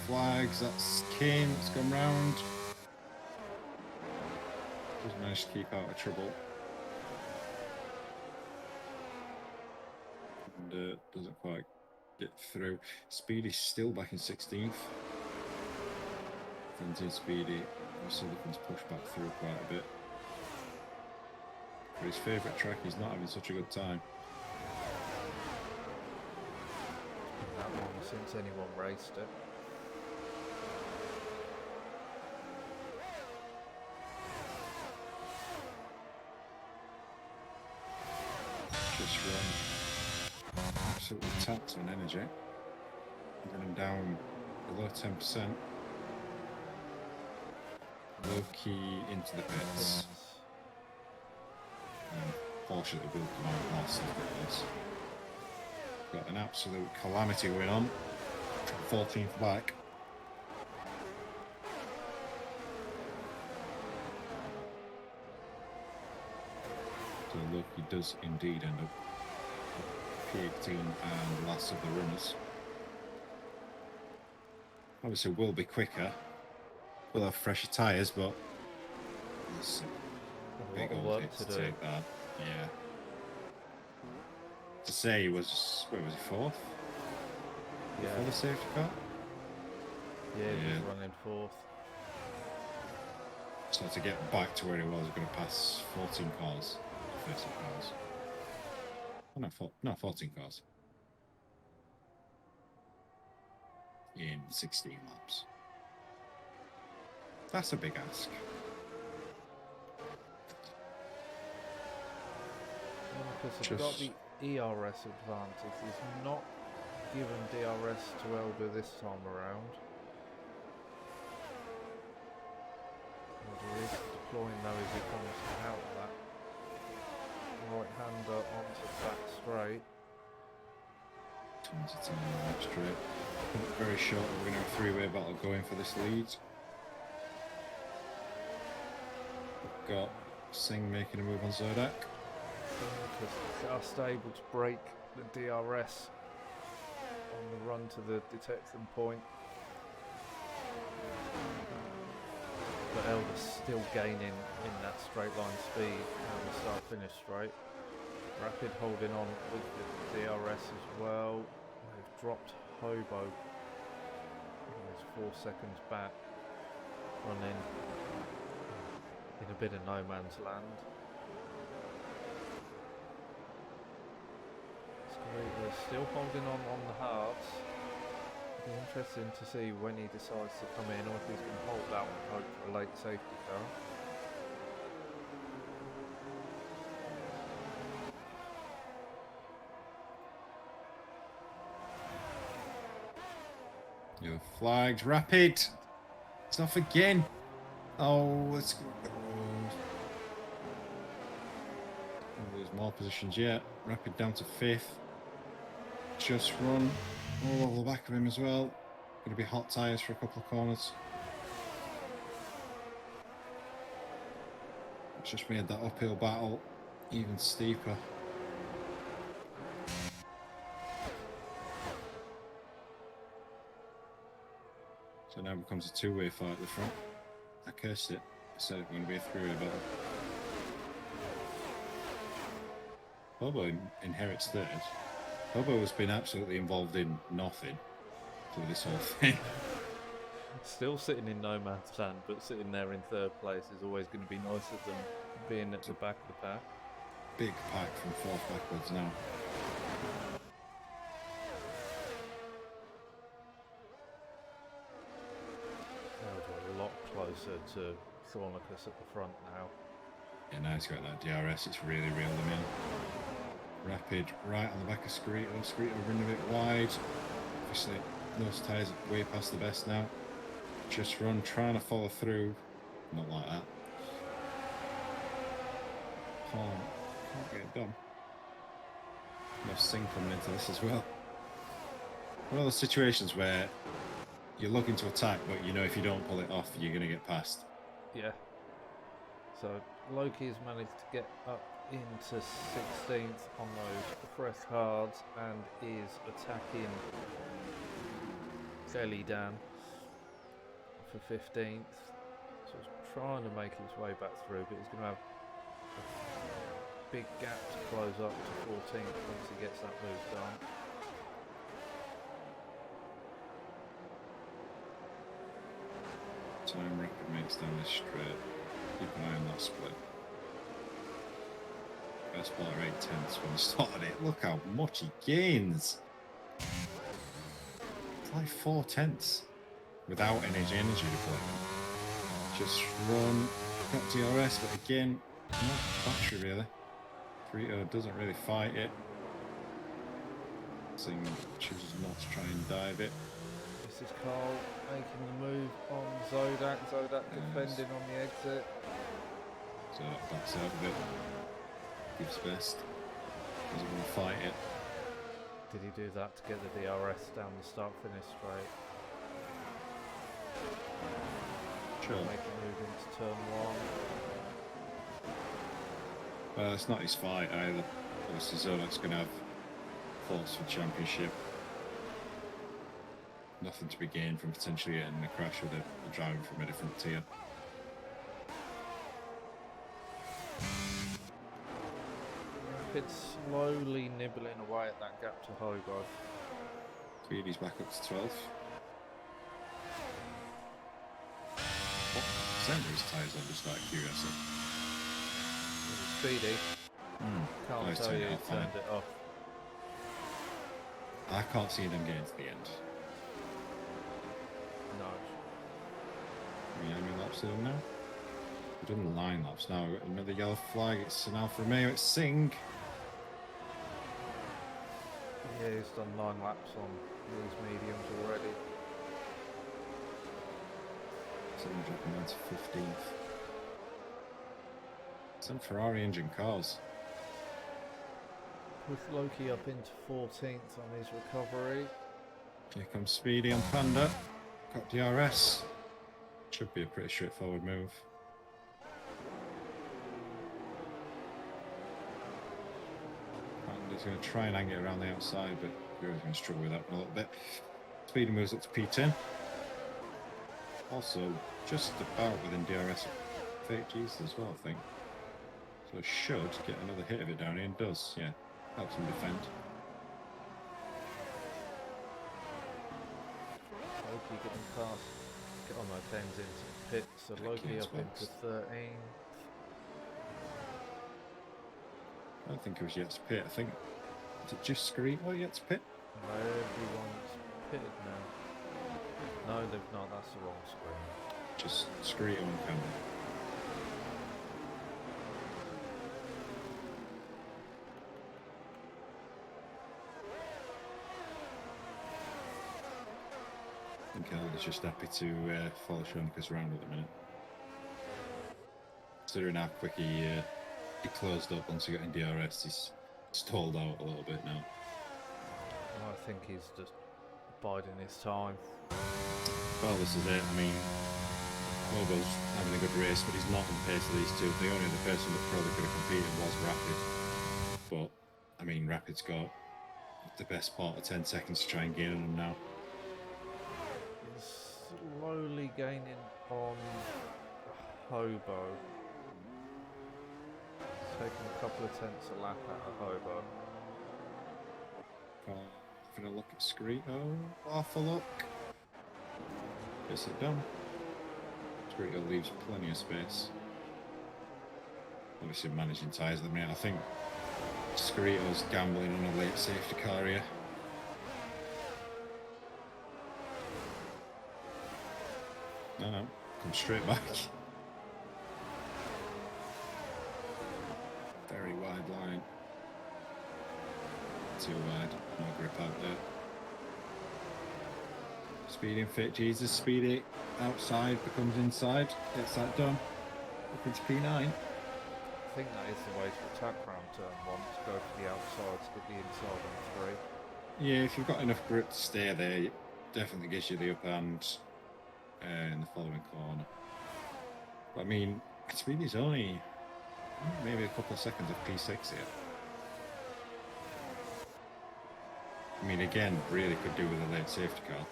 Flags, that's Kane, it's gone round. Just managed to keep out of trouble. And doesn't quite get through. Speedy's still back in 16th. Into Speedy, obviously looking to push back through quite a bit. For his favourite track, he's not having such a good time. That long since anyone raced it. Just Run absolutely tapped on energy, running down below 10%. Low key into the pits. Fortunately, will come out last of this. Got an absolute calamity going on. 14th back. So Loki does indeed end up P18 and last of the runners. Obviously will be quicker. We'll have fresher tyres, but there's a big old hit to take that. Yeah. To say he was, where was he, 4th? Yeah. Before the safety car? Yeah, he was running 4th. So to get back to where he was, we're going to pass 14 cars. 30 cars. Oh, no, 14 cars. In 16 laps. That's a big ask. Because he's got the ERS advantage. He's not given DRS to Elder this time around. Elder is deploying though as he comes out of that. Right-hander onto back straight. Turns it in the back straight. Very short, we're going to have a 3-way battle going for this lead. We've got Singh making a move on Zodak. Just able to break the DRS on the run to the detection point. But Elder's still gaining in that straight line speed and the start finish straight. Rapid holding on with the DRS as well. They've dropped Hobo. He's 4 seconds back, running in a bit of no man's land. We're still holding on the halves. It'll be interesting to see when he decides to come in or if he's going to hold out and hope for a late safety car. Your flags, Rapid. It's off again. Oh, let's go. There's more positions yet. Rapid down to 5th. Just Run all over the back of him as well. Going to be hot tyres for a couple of corners. It's just made that uphill battle even steeper. So now it becomes a 2-way fight at the front. I cursed it. I said it was going to be a 3-way battle. Bobo inherits third. Bobo has been absolutely involved in nothing through this whole thing. Still sitting in no man's land, but sitting there in third place is always going to be nicer than being at the back of the pack. Big pack from fourth backwards now. A lot closer to Thornicus at the front now. Yeah, now he's got that DRS. It's really reeled him in. Rapid right on the back of Scarito. Scarito running a bit wide. Obviously, those tyres are way past the best now. Just run, trying to follow through. Not like that. Can't get it done. No Singh coming into this as well. One of those situations where you're looking to attack, but you know if you don't pull it off, you're going to get past. Yeah. So Loki has managed to get up into 16th on those fresh hards and is attacking Kelly Dan for 15th. So he's trying to make his way back through, but he's going to have a big gap to close up to 14th once he gets that move done. Time Rapid makes down this straight. Keep an eye on that split. Best part 8/10 when he started it. Look how much he gains. It's like 4/10 without any energy to play. Just run. Got DRS, but again, no battery really. Frito doesn't really fight it. Singh chooses not to try and dive it. This is Carl making the move on Zodak. Zodak defending on the exit. So backs out of it. Gives best. Doesn't want to fight it. Did he do that to get the DRS down the start finish straight? Sure. Make a move into turn 1. Well, it's not his fight either. Obviously, Zodak's going to have thoughts for championship. Nothing to be gained from potentially getting a crash with a driver from a different tier. It's slowly nibbling away at that gap to Hogarth. Speedy's back up to 12th. What percent of his tyres on, just out of curiosity? Speedy. Oh, Can't he's tell you turned he it off, turned it off. I can't see them getting to the end. No. How many laps are there now? We've done 9 laps now. We've got another yellow flag. It's an Alfa Romeo. It's Singh. Yeah, he's done 9 laps on these mediums already. Singh dropping down to 15th. Some Ferrari engine cars. Push Loki up into 14th on his recovery. Here comes Speedy on Panda. Got DRS. Should be a pretty straightforward move. Panda's going to try and hang it around the outside, but Hero's going to struggle with that one a little bit. Speedy moves up to P10. Also, just about within DRS of 30Gs as well, I think. So should get another hit of it down here, and does, yeah. Helps him defend. Loki getting past. Get on my pens into the pit, so Loki up into 13. I don't think it was yet to pit. I think is it just Scarito yet to pit? No, everyone's pitted now. No, they've not. That's the wrong screen. Just Scarito and Cameron. I think Elder's just happy to follow Shonicus around at the minute. Considering how quick he closed up once he got in DRS, he's stalled out a little bit now. I think he's just biding his time. Well, this is it. I mean, Bobo's having a good race, but he's not on the pace of these two. The only other person that probably could have competed was Rapid. But, I mean, Rapid's got the best part of 10 seconds to try and gain on him now. He's slowly gaining on Hobo. taking a couple of tenths a lap out of Hobo. Having a look at Skrito. Half a look. Gets it done. Skrito leaves plenty of space. Obviously managing tyres at the minute. I think Skrito's gambling on a late safety car here. No, come straight back. Very wide line. Too wide, no grip out there. Speeding fit, Jesus, speedy outside, becomes inside, gets that done. Up into P9. I think that is the way to attack round turn 1, to go for the outside, to get the inside on 3. Yeah, if you've got enough grip to stay there, it definitely gives you the upper hand in the following corner. But I mean, Speedy's only maybe a couple of seconds of P6 here. I mean, again, really could do with a late safety car.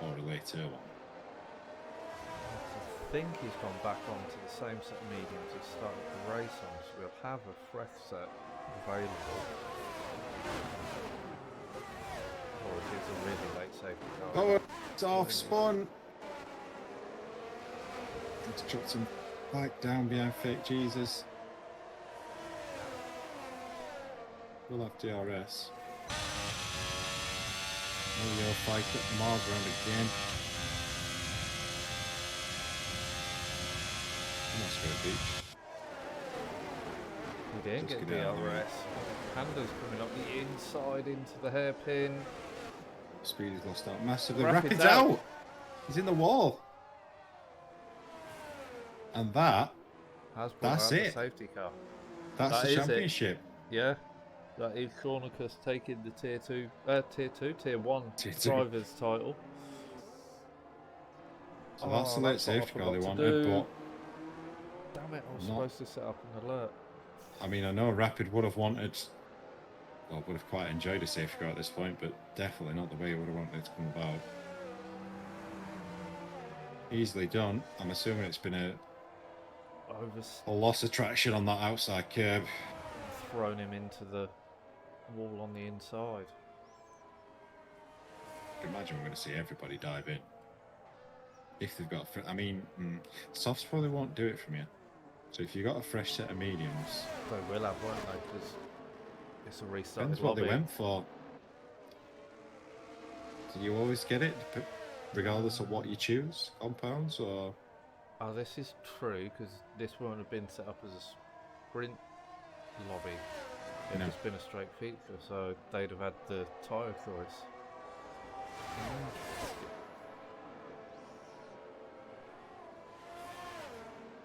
Or a later one. I think he's gone back onto the same set of mediums he started the race on, so we'll have a fresh set available. Or it is a really late safety car. Oh, it's off spawn. Let's chuck some bike down behind fake Jesus. We'll have DRS. Maybe I'll fight up the miles around again. Let's go beach. He didn't Just get get out of the way. DRS. Panda's coming up the inside into the hairpin. Speedy's lost out massively. Rapid's Rapid's out! He's in the wall. And Has brought that's out the it. safety car. That's That the is it. championship. Yeah. That is Cornicus taking the tier 1 Tier 2. driver's title. So that's the late what I safety car they forgot to wanted, do. but Damn it, I was Not- supposed to set up an alert. I mean, I know Rapid would have wanted, well, would have quite enjoyed a safety car at this point, but definitely not the way he would have wanted it to come about. Easily done. I'm assuming it's been a loss of traction on that outside curb. Thrown him into the wall on the inside. I can imagine we're going to see everybody dive in. If they've got, I mean, softs probably won't do it from you. So if you've got a fresh set of mediums, They will have, won't they? Because it's a restarted depends what lobby. they went for. Do you always get it, regardless of what you choose? Compounds or? Oh, this is true, because this won't have been set up as a sprint lobby. It'd No. just been a straight feature, so they'd have had the tyre choice.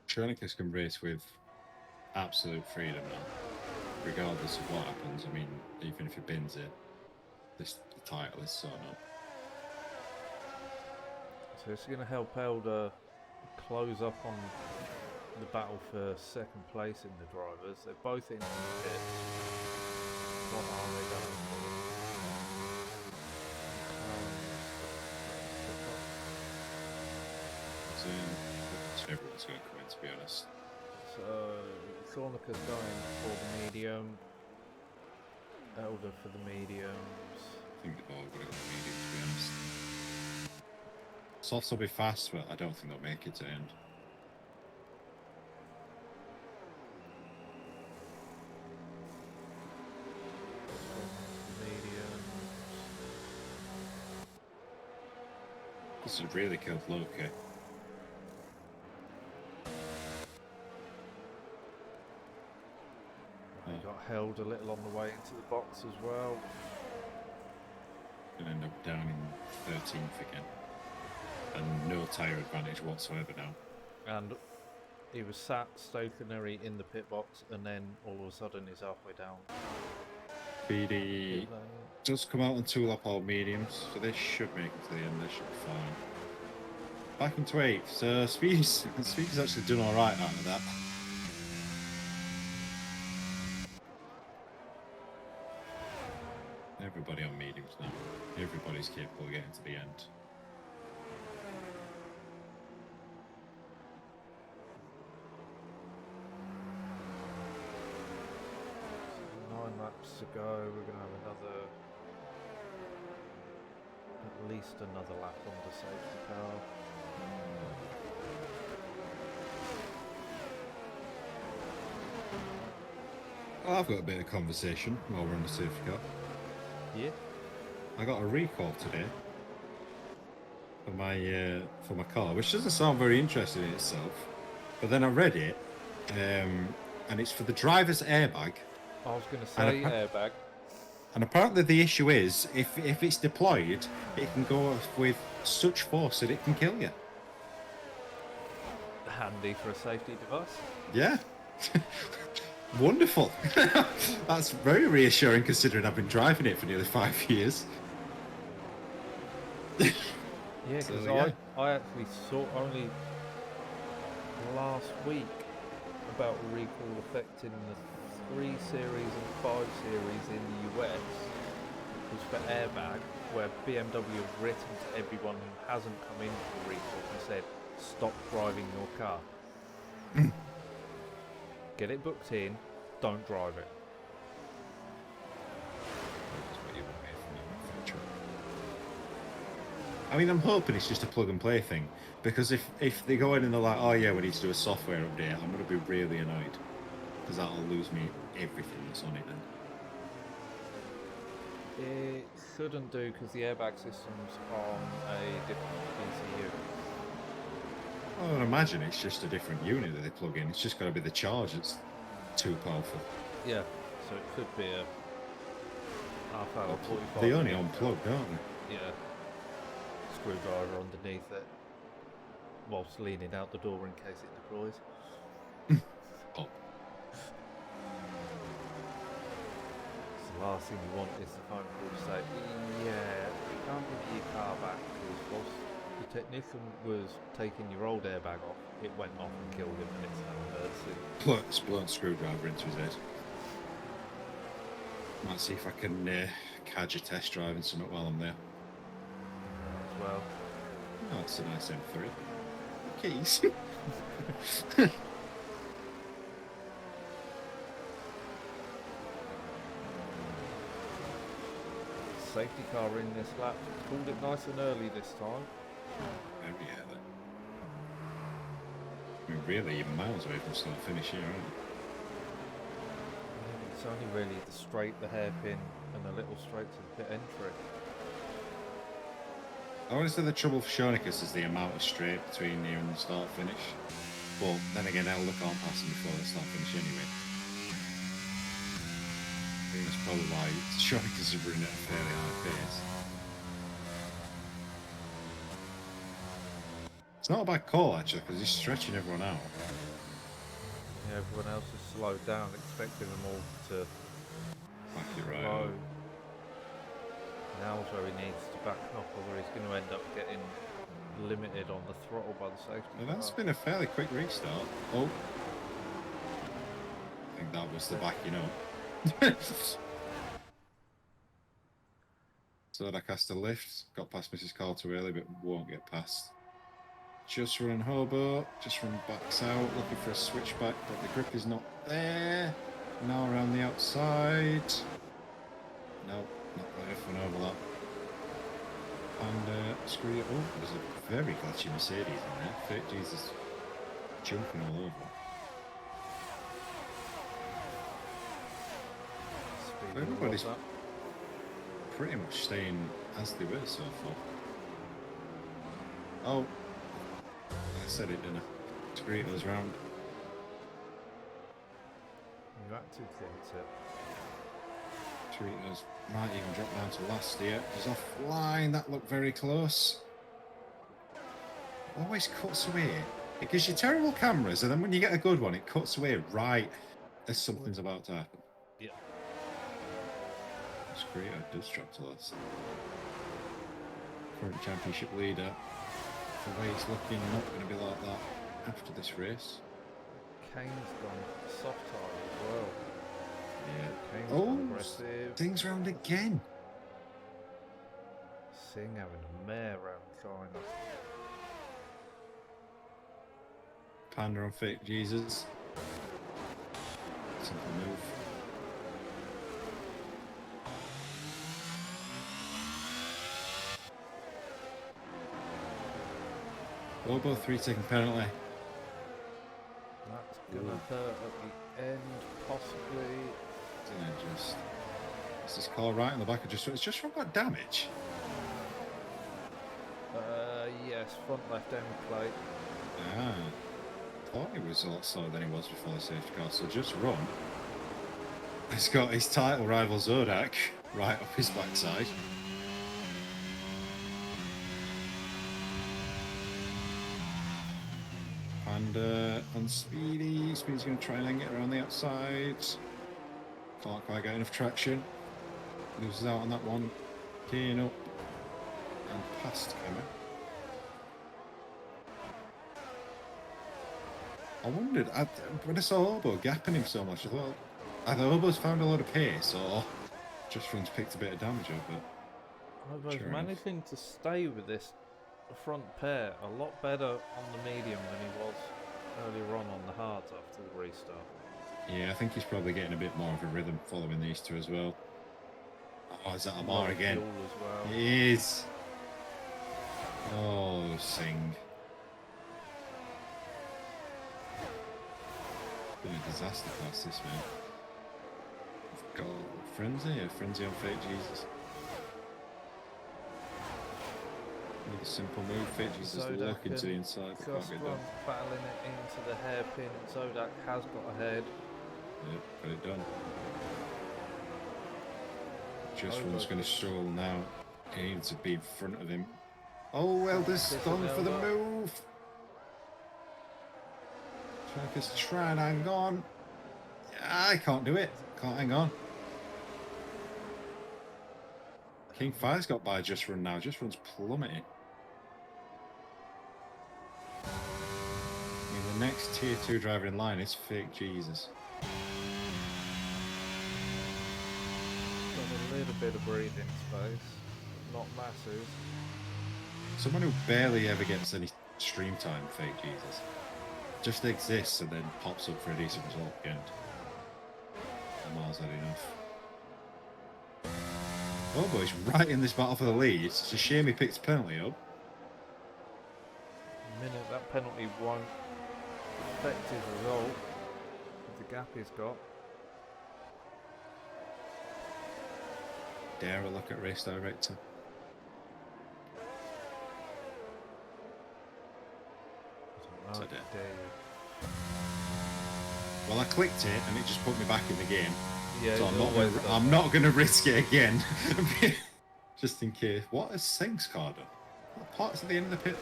Tronicus can race with absolute freedom now, regardless of what happens. I mean, even if he bins it, the title is sewn up. So it's going to help Elder close up on the battle for second place in the drivers. They're both in the pit. What are they going for? So everyone's going to come in, to be honest. So Thornica's going for the medium. Elder for the mediums. I think they've all got it on the medium, to be honest. Softs will be fast, but I don't think they'll make it to end. This has really killed Loki. They got held a little on the way into the box as well. Gonna end up down in 13th again. And no tyre advantage whatsoever now. And he was sat stationary in the pit box, and then all of a sudden he's halfway down. BD does come out on 2-lap all mediums, so they should make it to the end. They should be fine. Back into 8th, so Speed's actually done alright out of that. Everybody on mediums now. Everybody's capable of getting to the end. to go. We're going to have at least another lap on the safety car. Well, I've got a bit of conversation while we're on the safety car. Yeah. I got a recall today for my car, which doesn't sound very interesting in itself. But then I read it, and it's for the driver's airbag. I was going to say airbag. And apparently the issue is, if it's deployed, it can go off with such force that it can kill you. Handy for a safety device. Yeah. Wonderful. That's very reassuring considering I've been driving it for nearly 5 years. Yeah, because I actually saw only last week about a recall affecting the 3 Series and 5 Series in the US was for airbag, where BMW have written to everyone who hasn't come into the recall and said, stop driving your car. Get it booked in, don't drive it. I mean, I'm hoping it's just a plug and play thing, because if they go in and they're like, oh yeah, we need to do a software update, I'm going to be really annoyed, because that'll lose me everything that's on it then. It shouldn't do, because the airbag system's on a different PCU. I would imagine it's just a different unit that they plug in. It's just got to be the charge that's too powerful. Yeah, so it could be a half hour, 45 They only minute unplug, don't they? Yeah. Screwdriver underneath it, whilst leaning out the door in case it deploys. Oh. The last thing you want is the phone call to say, yeah, we can't give you your car back because whilst the technician was taking your old airbag off, it went off and killed him and it's an emergency. Blunt screwdriver into his head. Might see if I can catch a test drive and something while I'm there. As well. Oh, it's a nice M3. Keys. Safety car in this lap. Called it nice and early this time. Very early. I mean, really, you're miles away from start finish here, aren't you? It's only really the straight, the hairpin, and a little straight to the pit entry. I want to say the trouble for Shonicus is the amount of straight between here and the start finish. But then again, they'll look on passing before the start finish anyway. I think that's probably why Shonicus is running at a fairly high pace. It's not a bad call actually, because he's stretching everyone out. Yeah, everyone else has slowed down, expecting them all to Back it right slow. up. Now's where he needs to back up, or he's going to end up getting limited on the throttle by the safety Well, car. that's been a fairly quick restart. Oh. I think that was the backing up. So I cast a lift, got past Mrs. Call too early, but won't get past. Just running hobo, just run backs out, looking for a switchback, but the grip is not there. Now around the outside. Nope, not got F1 overlap. And screw it. Oh, there's a very glitchy Mercedes in there. Fake Jesus jumping all over. Speed Everybody's up. pretty much staying as they were so far. Oh, I said it, didn't I? Doritos round. You had to hit it. Doritos might even drop down to last here. He's offline. That looked very close. Always cuts away. It gives you terrible cameras, and then when you get a good one, it cuts away right as something's about to happen. Yeah. Doritos does drop to last. Current championship leader. The way it's looking, not going to be like that after this race. Kane's gone soft tire as well. Yeah. Kane's Oh, gone aggressive. things round again. Singh having a mare round China. Panda on fake Jesus. Simple move. Robo 3 taking penalty. That's gonna hurt at the end, possibly. Isn't it just? Is this car right on the back of just? It's just from got damage. Yes, front left end plate. Ah, thought he was a lot slower than he was before the safety car. So just run. He's got his title rival Zodak right up his backside. And on Speedy, Speedy's going to try and get around the outside. Can't quite get enough traction. Loses out on that one. Keying up and past Kemmer. I wondered, when I saw Obo gapping him so much, I thought either Obo's found a lot of pace or just runs picked a bit of damage up. But Obo's sure managing to stay with this front pair a lot better on the medium than he was earlier on the hards after the restart. Yeah, I think he's probably getting a bit more of a rhythm following these two as well. Oh, is that Amar again? As well. It is. Oh, Singh. Been a disaster class this man. We've got Frenzy on Fake Jesus. Another simple move, Fake Jesus lock into the inside. Just battling it into the hairpin. Zodak has got ahead. Yep, got it done. Just one's going to struggle now. He needs to be in front of him. Oh, Elder's gone for the move. Trackers try and hang on. I can't do it. Can't hang on. King Fire's got by Just Run now. Just Run's plummeting. I mean, the next tier 2 driver in line is Fake Jesus. Got a little bit of breathing space, not massive. Someone who barely ever gets any stream time, Fake Jesus. Just exists and then pops up for a decent result again. Amar's had enough. Oh boy, he's right in this battle for the lead. It's a shame he picked a penalty up. The minute that penalty won't affect his result with the gap he's got. Dare a look at race director. I don't know, well, I clicked it and it just put me back in the game. Yeah, so I'm not gonna risk it again. Just in case. What is Singh's car done? What part's at the end of the pit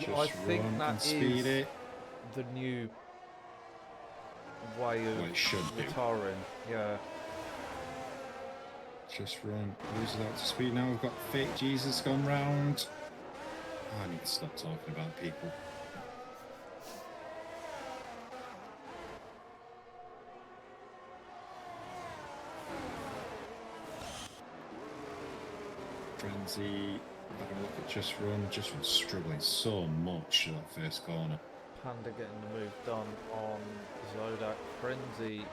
there? I think that is the new way of retiring. Yeah. Just run. Loses out to speed now. We've got Fake Jesus gone round. Oh, I need to stop talking about people. Frenzy. Having a look at Just Run. Just Run's struggling so much at that first corner. Panda getting the move done on Zodak. Frenzy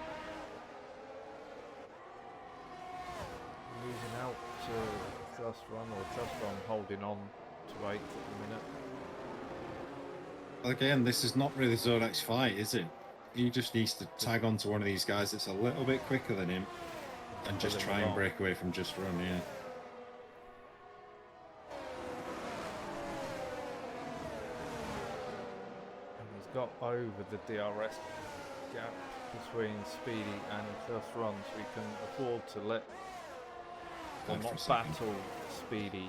losing out to Just Run, or Just Run holding on to 8th at the minute. Again, this is not really Zodak's fight, is it? He just needs to tag on to one of these guys that's a little bit quicker than him and just try and break away from Just Run, yeah. And he's got over the DRS gap between Speedy and Just Run, so we can afford to let, or not battle Speedy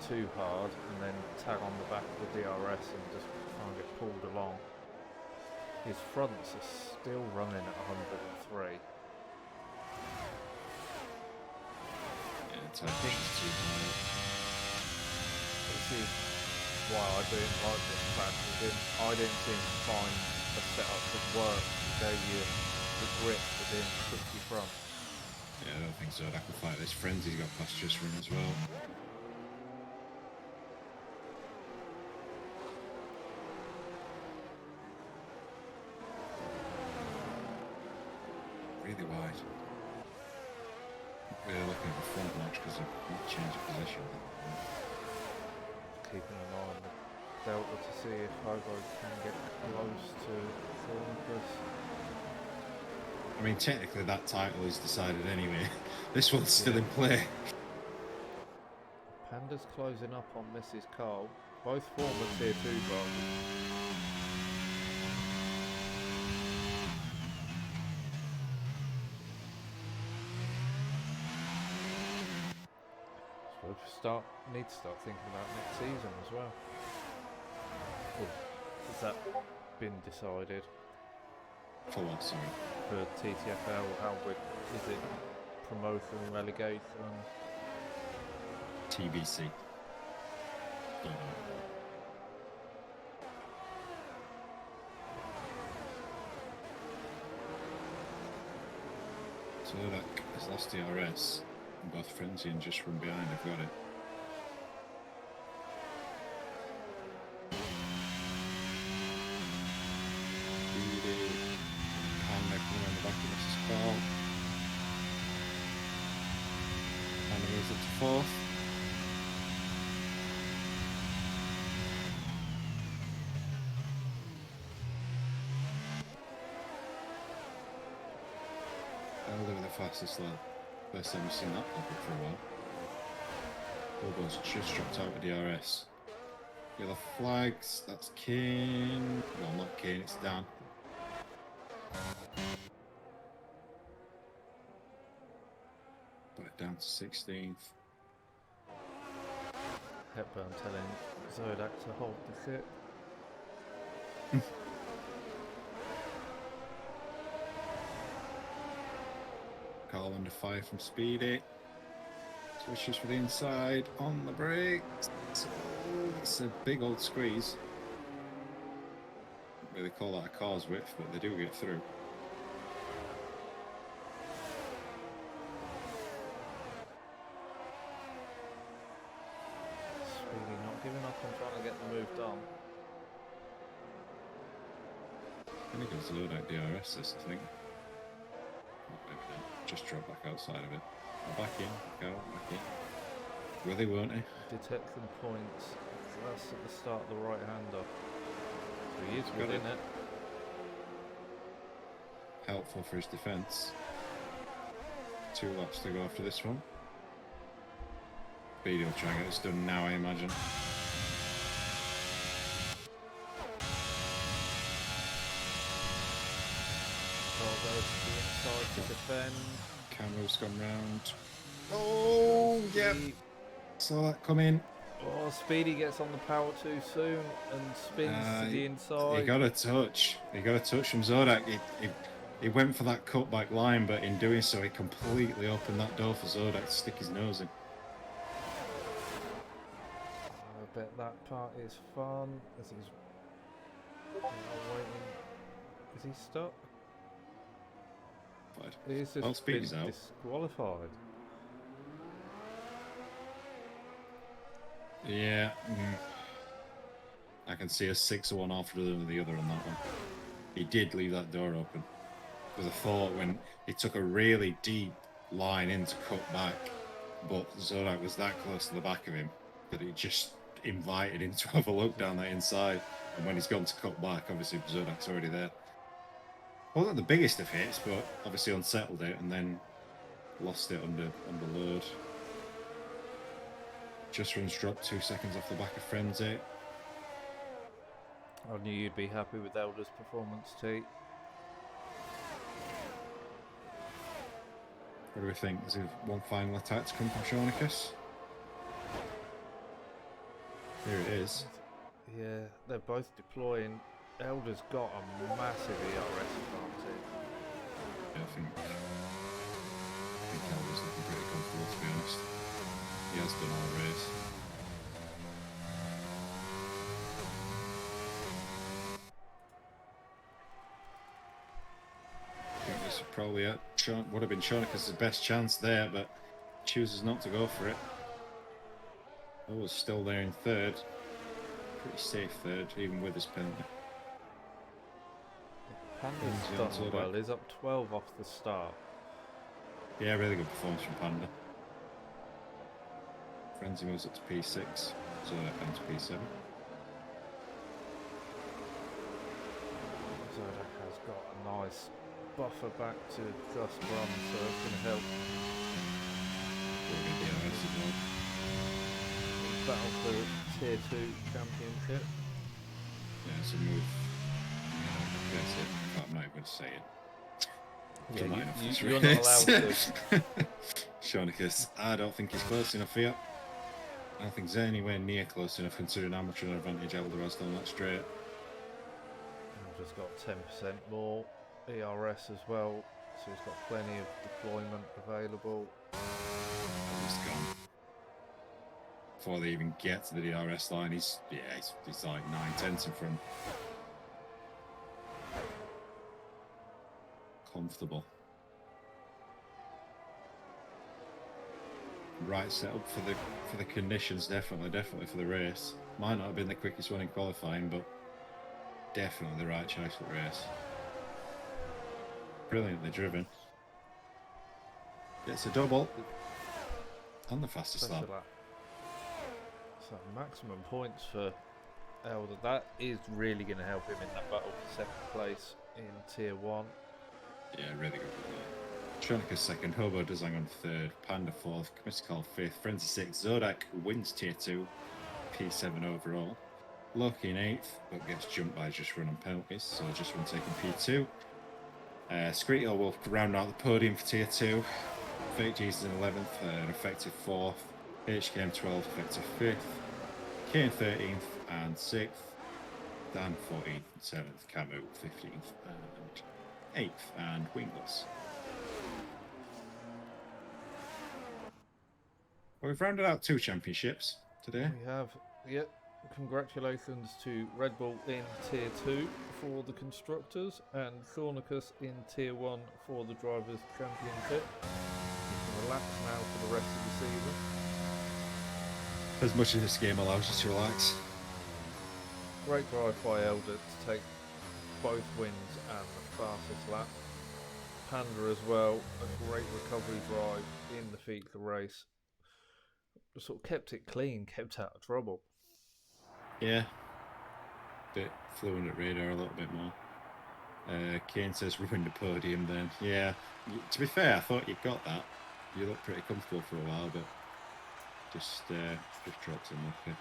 too hard and then tag on the back of the DRS and just try and get pulled along. His fronts are still running at 103. Yeah, it's too high. This is why I didn't like this track. I didn't seem to find a setup that worked that gave you the grip but didn't put you front. Yeah, I don't think so. I can fight this. Frenzy's got past Just Run as well. Really wide. really looking at the front watch because I've not changed the position. Keeping an eye on the Delta to see if Hobo can get close to Thornicus. I mean, technically that title is decided anyway. This one's still Yeah. in play. Panda's closing up on Mrs. Cole. Both former Tier 2 drivers. So we need to start thinking about next season as well. Or has that been decided For what, sorry? for TTFL? Is it promotion, relegation? TBC. Don't know. So that has lost the RS. And both Frenzy and Just from behind have got it. Panda coming around the back of Mrs. Cole. Panda moves up to fourth. Elder with the fastest lap. First time we've seen that pop up for a while. Bobo's just dropped out with the RS. Yellow flags, that's Kane. Well, not Kane, it's Dan. Put it down to 16th. Hepburn telling Zodak to hold the ship. Carl under 5 from Speedy. Switches for the inside on the brakes. So it's a big old squeeze. Don't really call that a car's width, but they do get through. Speedy not giving up on trying to get the move done. I think it was load out DRS this, I think. Oh, maybe not. Just drop back outside of it. Back in, go, back in. Were they, weren't they? Detection points just at the start of the right hander. So he is Got within it. it. Helpful for his defence. 2 laps to go after this one. Speedy will try and get this done now, I imagine. Goes to the inside to defend. Camero's gone round. Oh, yep. Saw that come in. Oh, Speedy gets on the power too soon and spins to the inside. He got a touch. He got a touch from Zodak. He went for that cutback line, but in doing so, he completely opened that door for Zodak to stick his nose in. I bet that part is fun as he's waiting. Is he stuck? He's just Speedy's out. disqualified. Yeah. I can see a 6-1 after the other on that one. He did leave that door open. Because I thought when he took a really deep line in to cut back, but Zodak was that close to the back of him that he just invited him to have a look down that inside. And when he's gone to cut back, obviously Zodak's already there. Wasn't the biggest of hits, but obviously unsettled it and then lost it under load. Just runs dropped 2 seconds off the back of Frenzy. I knew you'd be happy with Elder's performance, T. What do we think? Is there one final attack to come from Shonicus? Here it is. Yeah, they're both deploying. Elder's got a massive ERS advantage. Yeah, I think Elder's looking pretty comfortable, to be honest. He has done all race. I think this is probably it. Would have been Shonicus' best chance there, but chooses not to go for it. Was still there in third. Pretty safe third, even with his penalty. Panda's done well. He's up 12 off the start. Yeah, really good performance from Panda. Frenzy moves up to P6, so down to P7. Zodak has got a nice buffer back to just run, so it's going to help We'll get DRS as well. battle for Tier 2 Championship. Yeah, it's a move. That's it. I'm not even going to say it. Yeah, you're not allowed to. Shonicus, I don't think he's close enough here. I don't think he's anywhere near close enough considering how much of an advantage Elder has done that straight. We've just got 10% more ERS as well, so he's got plenty of deployment available. He's gone. Before they even get to the DRS line, he's like 9/10 in front. Comfortable. Right setup for the conditions, definitely for the race. Might not have been the quickest one in qualifying, but definitely the right choice for the race. Brilliantly driven. Gets a double on the fastest lap. So maximum points for Elder. That is really going to help him in that battle for second place in Tier 1. Yeah, really good. Shonicus second, Hobo does hang on third, Panda fourth, Mystical fifth, Frenzy sixth, Zodak wins Tier 2, P7 overall. Loki in eighth, but gets jumped by Just Run on penalties, so Just Run taking P2. Screeto will round out the podium for Tier 2. Fake Jesus in 11th, an effective 4th. HKM 12th, effective 5th. Kane 13th and 6th. Dan 14th and 7th. Camu 15th and 8th. And Wingless. Well, we've rounded out 2 championships today. We have, yep. Congratulations to Red Bull in Tier 2 for the Constructors and Thornicus in Tier 1 for the Drivers' Championship. You can relax now for the rest of the season. As much as this game allows you to relax. Great drive by Elder to take both wins and the fastest lap. Panda as well, a great recovery drive in the feature race. Sort of kept it clean, kept out of trouble. Yeah. Bit flew under radar a little bit more. Kane says ruined the podium then. Yeah. To be fair, I thought you got that. You looked pretty comfortable for a while, but just dropped in lucky.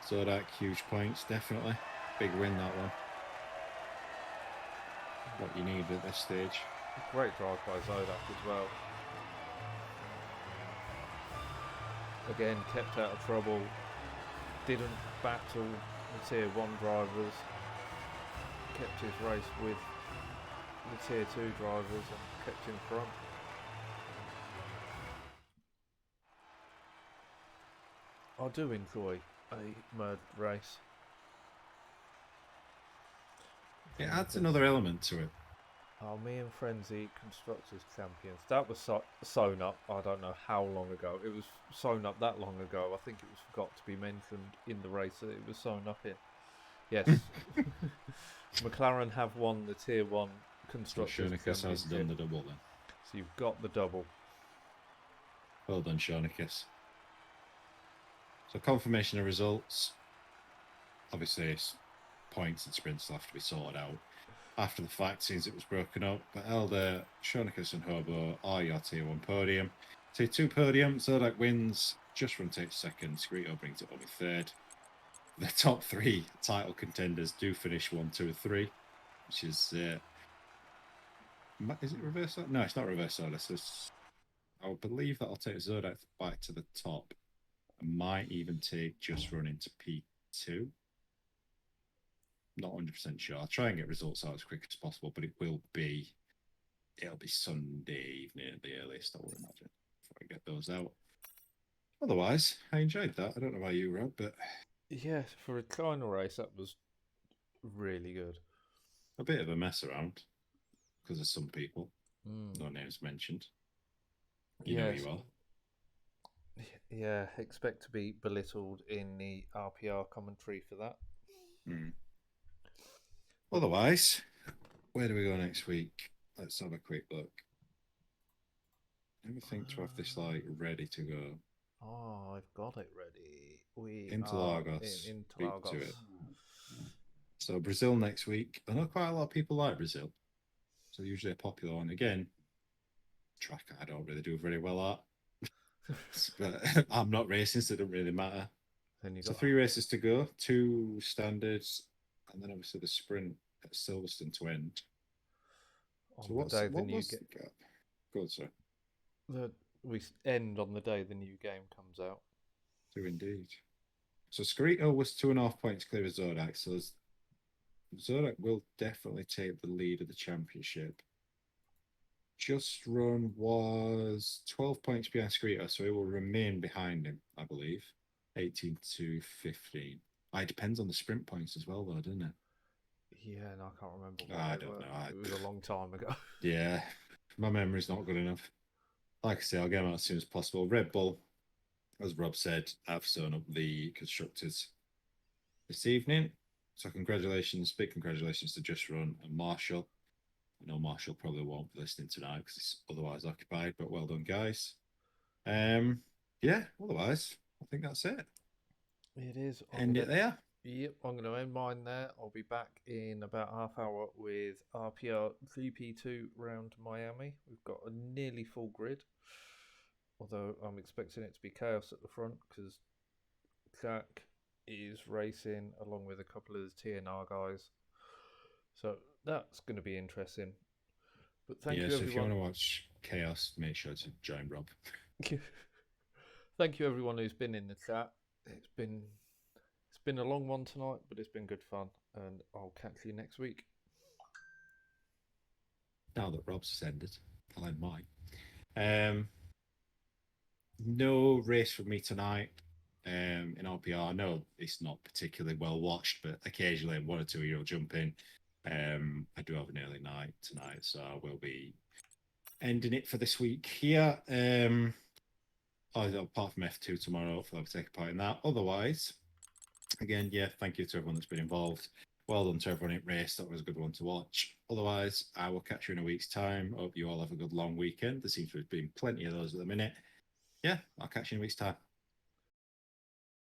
Zodak, huge points, definitely. Big win, that one. What you need at this stage. Great drive by Zodak as well. Again, kept out of trouble. Didn't battle the Tier 1 drivers. Kept his race with the Tier 2 drivers and kept in front. I do enjoy a merged race. It adds another element to it. Oh, me and Frenzy Constructors Champions. That was sewn up, I don't know how long ago. It was sewn up that long ago. I think it was forgot to be mentioned in the race that it was sewn up in. Yes. McLaren have won the Tier 1 Constructors Championship. Has done the double then. So you've got the double. Well done, Shonicus. So confirmation of results. Obviously, points and sprints will have to be sorted out after the fact, since it was broken up. But Elder, Shonicus and Hobo are your Tier 1 podium. Tier 2 podium, Zodak wins, Just Run takes second, Screeto brings it over third. The top 3 title contenders do finish 1, 2, and 3, which is it reverse order? No, it's not reverse order. So I believe that'll take Zodak back to the top. I might even take Just Run into P2. Not 100% sure. I'll try and get results out as quick as possible, but it'll be Sunday evening at the earliest, I would imagine, before I get those out. Otherwise, I enjoyed that. I don't know about you, Rob, but yeah, for a China race, that was really good. A bit of a mess around because of some people. No names mentioned. You know you are. Yeah, expect to be belittled in the RPR commentary for that. Otherwise, where do we go next week? Let's have a quick look. Let me think to have this like ready to go. Oh, I've got it ready. We are in Interlagos. Beat to it. Interlagos. So Brazil next week. I know quite a lot of people like Brazil. So usually a popular one. Again, track I don't really do very well at. But I'm not racing, so it doesn't really matter. Then you So got 3 races to go, 2 standards, and then obviously the sprint at Silverstone to end. So on the day the what new was the gap? Good, sir. the we end on the day the new game comes out. Two indeed. So Scarito was 2.5 points clear of Zodak, so Zodak will definitely take the lead of the championship. Just Run was 12 points behind Scarito, so he will remain behind him, I believe. 18 to 15. It depends on the sprint points as well, though, doesn't it? Yeah, and I can't remember what I they don't were. know. It was a long time ago. Yeah, my memory's not good enough. Like I say, I'll get them out as soon as possible. Red Bull, as Rob said, have sewn up the constructors this evening. So congratulations, big congratulations to Just Run and Marshall. I know Marshall probably won't be listening tonight because he's otherwise occupied, but well done, guys. Um, yeah, otherwise, I think that's it. It is. End it there. Yep, I'm gonna end mine there. I'll be back in about half hour with RPR GP2 round Miami. We've got a nearly full grid, although I'm expecting it to be chaos at the front because Jack is racing along with a couple of the TNR guys. So that's going to be interesting. But thank Yeah, you, so if you everyone. want to watch Chaos, make sure to join Rob. Thank you, everyone who's been in the chat. It's been a long one tonight, but it's been good fun, and I'll catch you next week. Now that Rob's ended, I'll end mine. No race for me tonight in RPR. I know it's not particularly well watched, but occasionally one or two of you will jump in. I do have an early night tonight, so I will be ending it for this week here. Apart from F2 tomorrow, hopefully I'll take a part in that. Otherwise, again, yeah, thank you to everyone that's been involved. Well done to everyone in race. That was a good one to watch. Otherwise, I will catch you in a week's time. Hope you all have a good long weekend. There seems to have been plenty of those at the minute. Yeah, I'll catch you in a week's time.